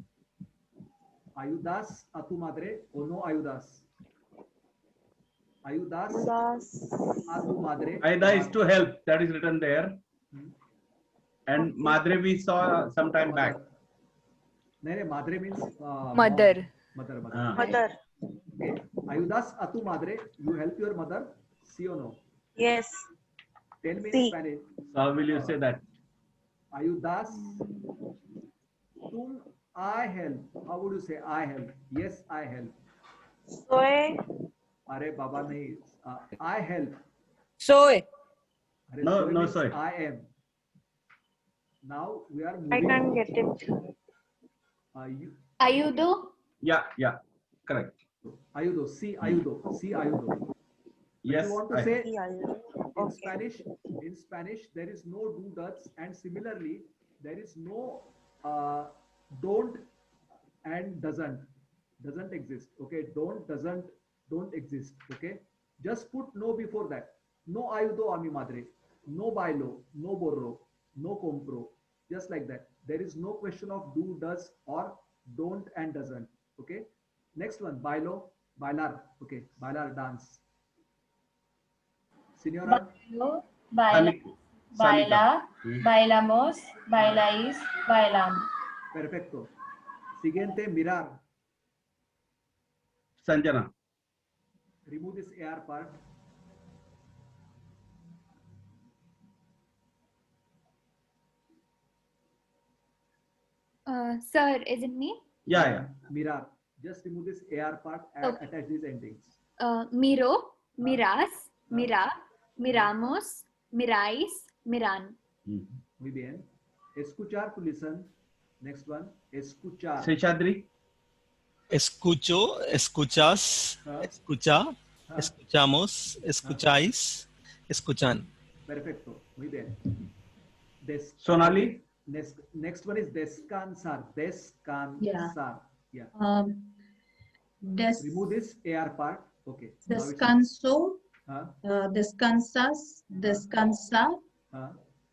Ayudas a tu madre o no ayudas. Ayudas a tu madre. Ayuda is to help. That is written there. And madre we saw some time back. No, madre means Mother. Mother. Okay. Ayudas a tu madre. You help your mother. Sí o no? Yes. Tell me in Spanish. So how will you say that? Ayudas. Tum, I help. How would you say I help? Yes, I help. Soy. Are Baba nahi. I help. Soy. No, soy. I am. Now we are moving. I can't get it. Ayudo. Yeah. Correct. Ayudo. Sí, ayudo. Yes. If you want to say in Spanish, there is no do does, and similarly, there is no don't and doesn't exist. Okay, don't exist. Okay, just put no before that. No ayudo a mi madre, no bailo, no borro, no compro. Just like that. There is no question of do, does, or don't and doesn't. Okay. Next one, bailo, bailar. Okay, bailar, dance. Señora. Baila, bailamos, bailais, bailan. Perfecto. Siguiente, mirar. Sanjana. Remove this AR part. Sir, is it me? Yeah. Mirar. Just remove this AR part and attach these endings. Miro, miras, mira, miramos, mirais, miran. Muy bien. Escuchar, to listen. Next one. Escuchar. Seshadri. Escucho, escuchas, escucha, escuchamos, escucháis, escuchan. Perfecto. Muy bien. Sonali. Next one is descansar. Descansar. Yeah. Remove this AR part. Okay. Descanso. Descansas. Descansa.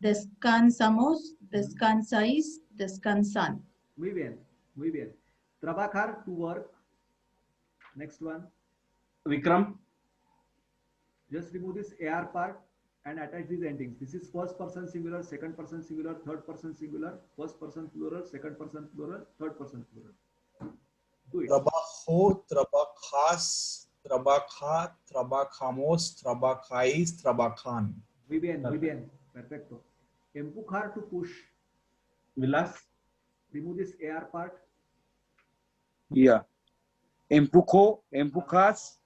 Descansamos. Descansáis. Descansan. Muy bien. Muy bien. Trabajar, to work. Next one. Vikram. Just remove this AR part and attach these endings. This is first person singular, second person singular, third person singular, first person plural, second person plural, third person plural. Do it. Trabajo, trabajas, Trabakha, Trabakamos, Trabakais, Trabakhan. Muy bien. Perfecto. Empujar to push. Vilas. Remove this AR part. Yeah. Empujo, empujas,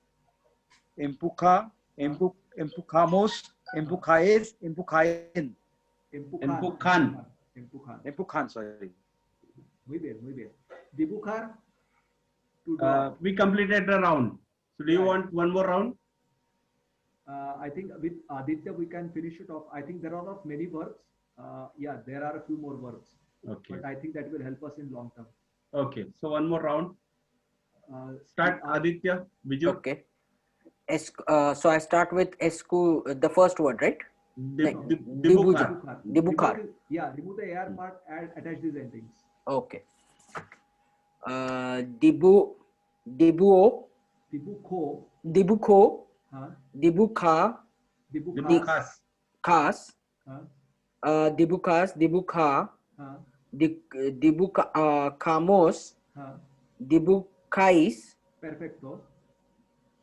empuja, empujamos, empujáis, empujaen. Empujan. Empujan, sorry. Muy bien. Dibujar. To draw. We completed the round. So do you want one more round? I think with Aditya we can finish it off. I think there are not many verbs. There are a few more verbs. Okay. But I think that will help us in long term. Okay. So one more round. Start Aditya. Viju. Okay. So I start with escu, the first word, right? Dibukhar. Dibukhar. Yeah, remove the AR part and attach these endings. Okay. Dibuo. Dibuko. Dibuko. Dibukha. Dibukas. Kas. Dibukas. Dibukha. Kamos. Dibukais. Perfecto.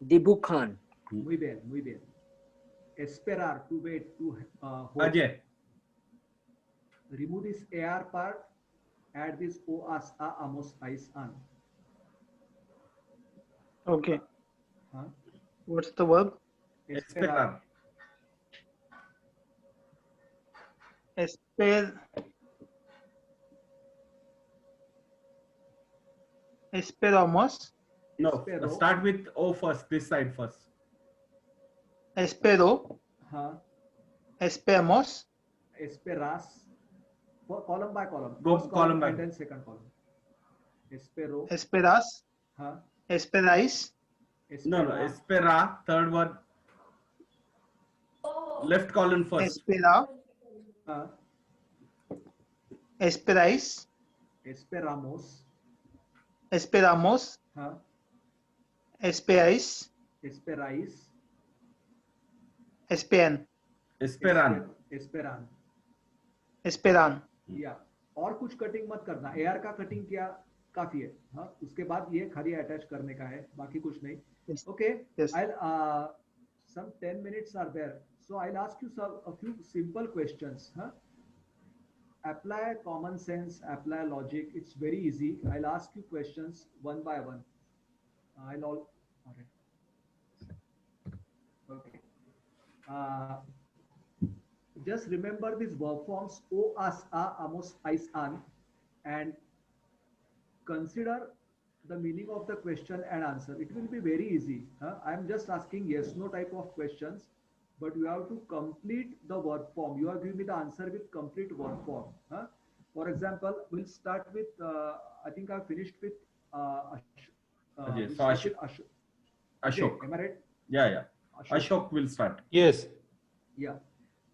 Dibukhan. Muy bien. Esperar, to wait, to hold. Ajay. Remove this AR part, add this O, as, a, amos, ais, an. Okay. What's the verb? Esperar. Esperamos. No, Espero. start with O first, this side first. Espero. Esperamos. Esperas. Column by column. Go First column by and then second column. Espero. Esperas. Esperáis. No, espera, third word. Left column first. Espera. Esperáis. Esperamos. Esperamos. Esperáis. Esperáis. Esperan. Esperan. Esperan. या और कुछ cutting मत करना. AR का cutting किया काफी है. उसके बाद ये खाली अटैच करने का है, बाकी कुछ नहीं. Okay. I'll some 10 minutes are there, so I'll ask you a few simple questions. Apply common sense, apply logic. It's very easy. I'll ask you questions one by one. All right. Okay. Just remember these verb forms o, as, a, amos, ais, an, and consider the meaning of the question and answer. It will be very easy. I'm just asking yes, no type of questions, but you have to complete the word form. You are giving me the answer with complete word form. For example, we'll start with, I think I finished with Ashok. Okay, am I right? Yeah. Ashok will start. Yes. Yeah.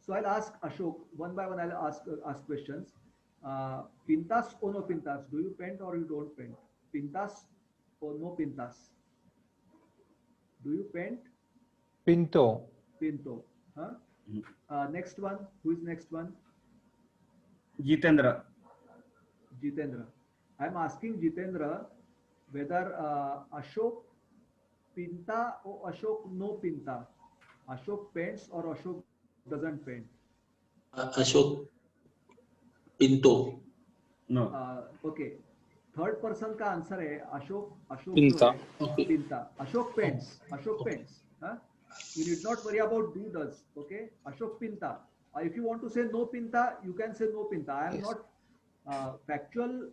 So I'll ask Ashok one by one. I'll ask questions. Pintas or no pintas? Do you paint or you don't paint? Pintas or no pintas? Do you paint? Pinto. Next one. Who is next one? Jitendra. I'm asking Jitendra whether Ashok pinta or Ashok no pinta. Ashok paints or Ashok doesn't paint. Ashok pinto. No. Okay. Third person का answer है Ashok Pinta. Pinta. Ashok paints. You need not worry about do does. Okay. Ashok pinta. If you want to say no pinta, you can say no pinta. I am not factual.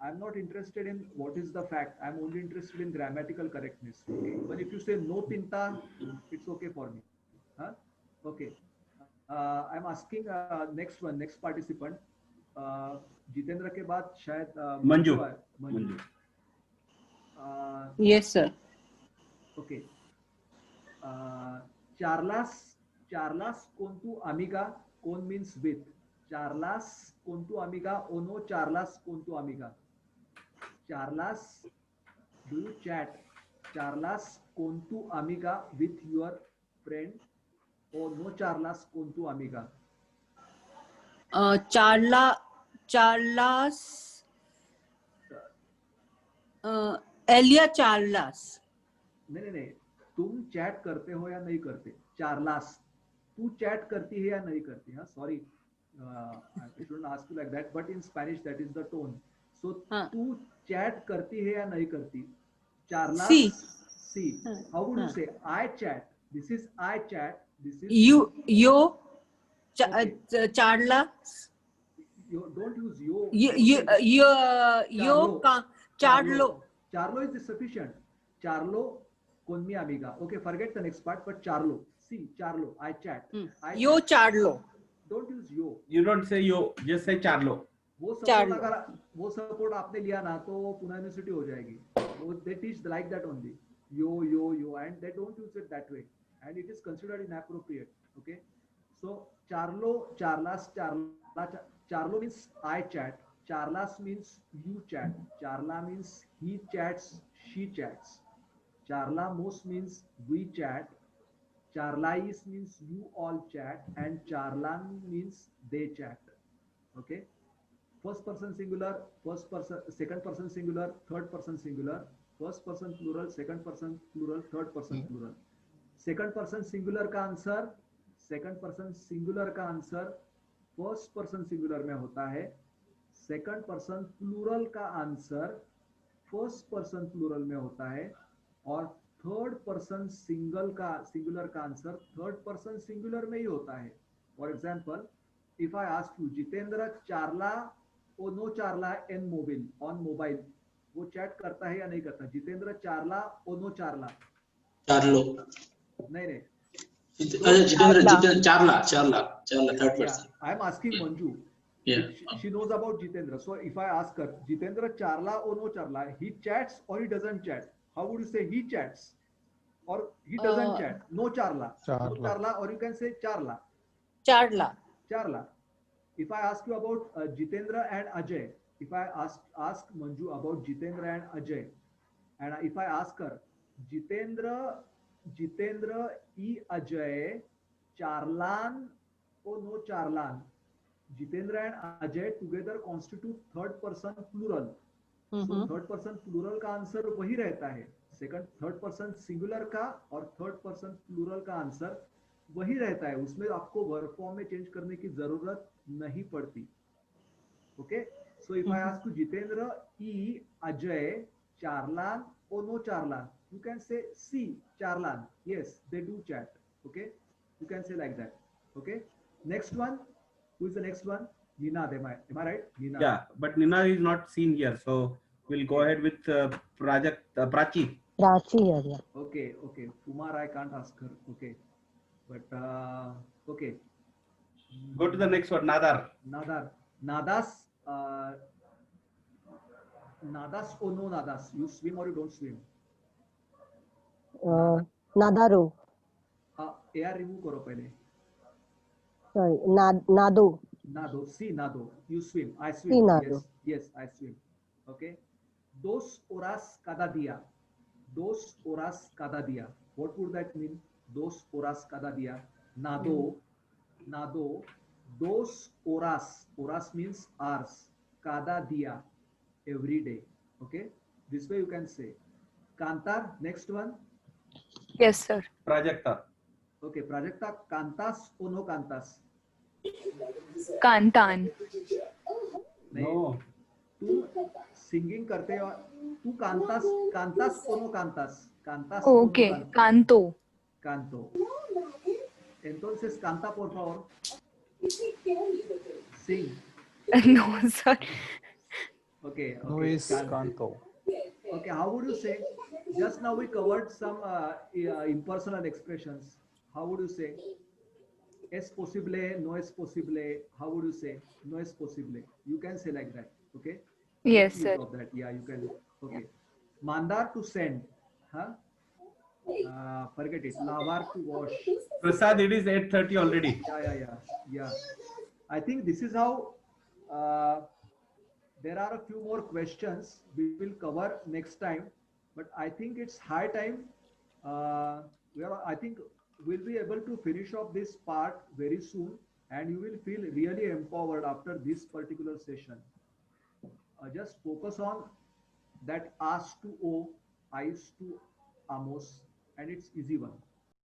I'm not interested in what is the fact. I'm only interested in grammatical correctness. Okay. But if you say no pinta, it's okay for me. Okay. I'm asking next participant. Jitendra के बाद शायद Manju. Yes, sir. Okay. Charlas contu amiga. Con means with. Charlas contu amiga. O no charlas contu amiga. Charlas, do you chat? Charlas contu amiga with your friend. O no charlas contu amiga. Elia Charlas. नहीं नहीं, तुम chat करते हो या नहीं करते? चार्लास, तू chat करती है या नहीं करती? हाँ, sorry, I shouldn't ask you like that, but in Spanish that is the tone. So तू चैट करती है या नहीं करती? चार्लास, सी. How would you say? I chat. This is I chat. This is yo charla. Don't use yo. Charlo. Charlo is sufficient. Charlo con mi amiga. Okay, forget the next part, but Charlo. See, Charlo, I chat. Yo Charlo. Don't use yo. You don't say yo, just say Charlo. वो support आपने लिया ना तो वो Pune university हो जाएगी. They teach like that only. Yo, and they don't use it that way, and it is considered inappropriate. Okay, so Charlo, Charlas, Charlo means I chat. Charlas means you chat. Charla means he chats, she chats. Charlamos means we chat. Charlais means you all chat, and Charlan means they chat. Okay. First person singular, first person, second person singular, third person singular, first person plural, second person plural, third person plural. Second person singular का answer, second person singular का answer first person singular में होता है. Second person plural का answer first person plural में होता है, और third person singular का आंसर third person singular में ही होता है. For example, if I ask you, Jitendra चार्ला ओ नो चार्ला एन मोबाइल ऑन मोबाइल, वो चैट करता है या नहीं करता? जितेंद्र चार्ला ओ नो चार्ला? चार्लो. नहीं, जितेंद्र चार्ला third person. I am asking Manju. Yeah. She knows about Jitendra. So if I ask her, Jitendra charla or no charla, he chats or he doesn't chat? How would you say he chats or he doesn't chat? No charla. No charla, or you can say charla. Charla. If I ask you about Jitendra and Ajay, if I ask Manju about Jitendra and Ajay, and if I ask her, Jitendra e Ajay charlan or no charlan? Jitendra and Ajay together constitute third person plural. So third person plural का answer वही रहता है. Third person singular का और third person plural का answer वही रहता है. उसमें आपको वर्ब फॉर्म में चेंज करने की जरूरत नहीं पड़ती. Okay, so if I ask you Jitendra ई अजय चार्लान or no charlan, you can say see charlan, yes they do chat. Okay, you can say like that. Okay, next one, who is the next one? Nina, am I right? Nina. Yeah, but Nina is not seen here, so we'll go ahead with Prachi. Yeah. Okay. Kumar, I can't ask her. Okay, but okay. Go to the next one. Nadar. Nadas or no nadas? You swim or you don't swim? Nadaro. AR remove करो पहले. Sorry, Nado. See, Nado. You swim. I swim. Sí, Nado. Yes, I swim. Okay. Dos horas cada día. Dos horas cada día. What would that mean? Dos horas cada día. Nado. Dos horas. Horas means hours. Cada día. Every day. Okay. This way you can say. Kantar. Next one. Yes, sir. Prajakta. Okay, Prajakta, cantas o no cantas? Cantan. No. तू singing करते हो, तू cantas o no cantas? Cantas. Okay, canto. Entonces canta por favor. Sing. No, sir. Okay. Luis canto. Okay, how would you say? Just now we covered some impersonal expressions. How would you say? Es posible, no es posible. How would you say? No es posible. You can say like that. Okay? Yes, sir. Of that. Yeah, you can. Okay. Mandar to send. Huh? Forget it. Lavar to wash. Prasad, it is 8:30 already. Yeah. I think this is how. There are a few more questions we will cover next time, but I think it's high time. I think we'll be able to finish off this part very soon, and you will feel really empowered after this particular session. Just focus on that as to o, is to amos, and it's easy one.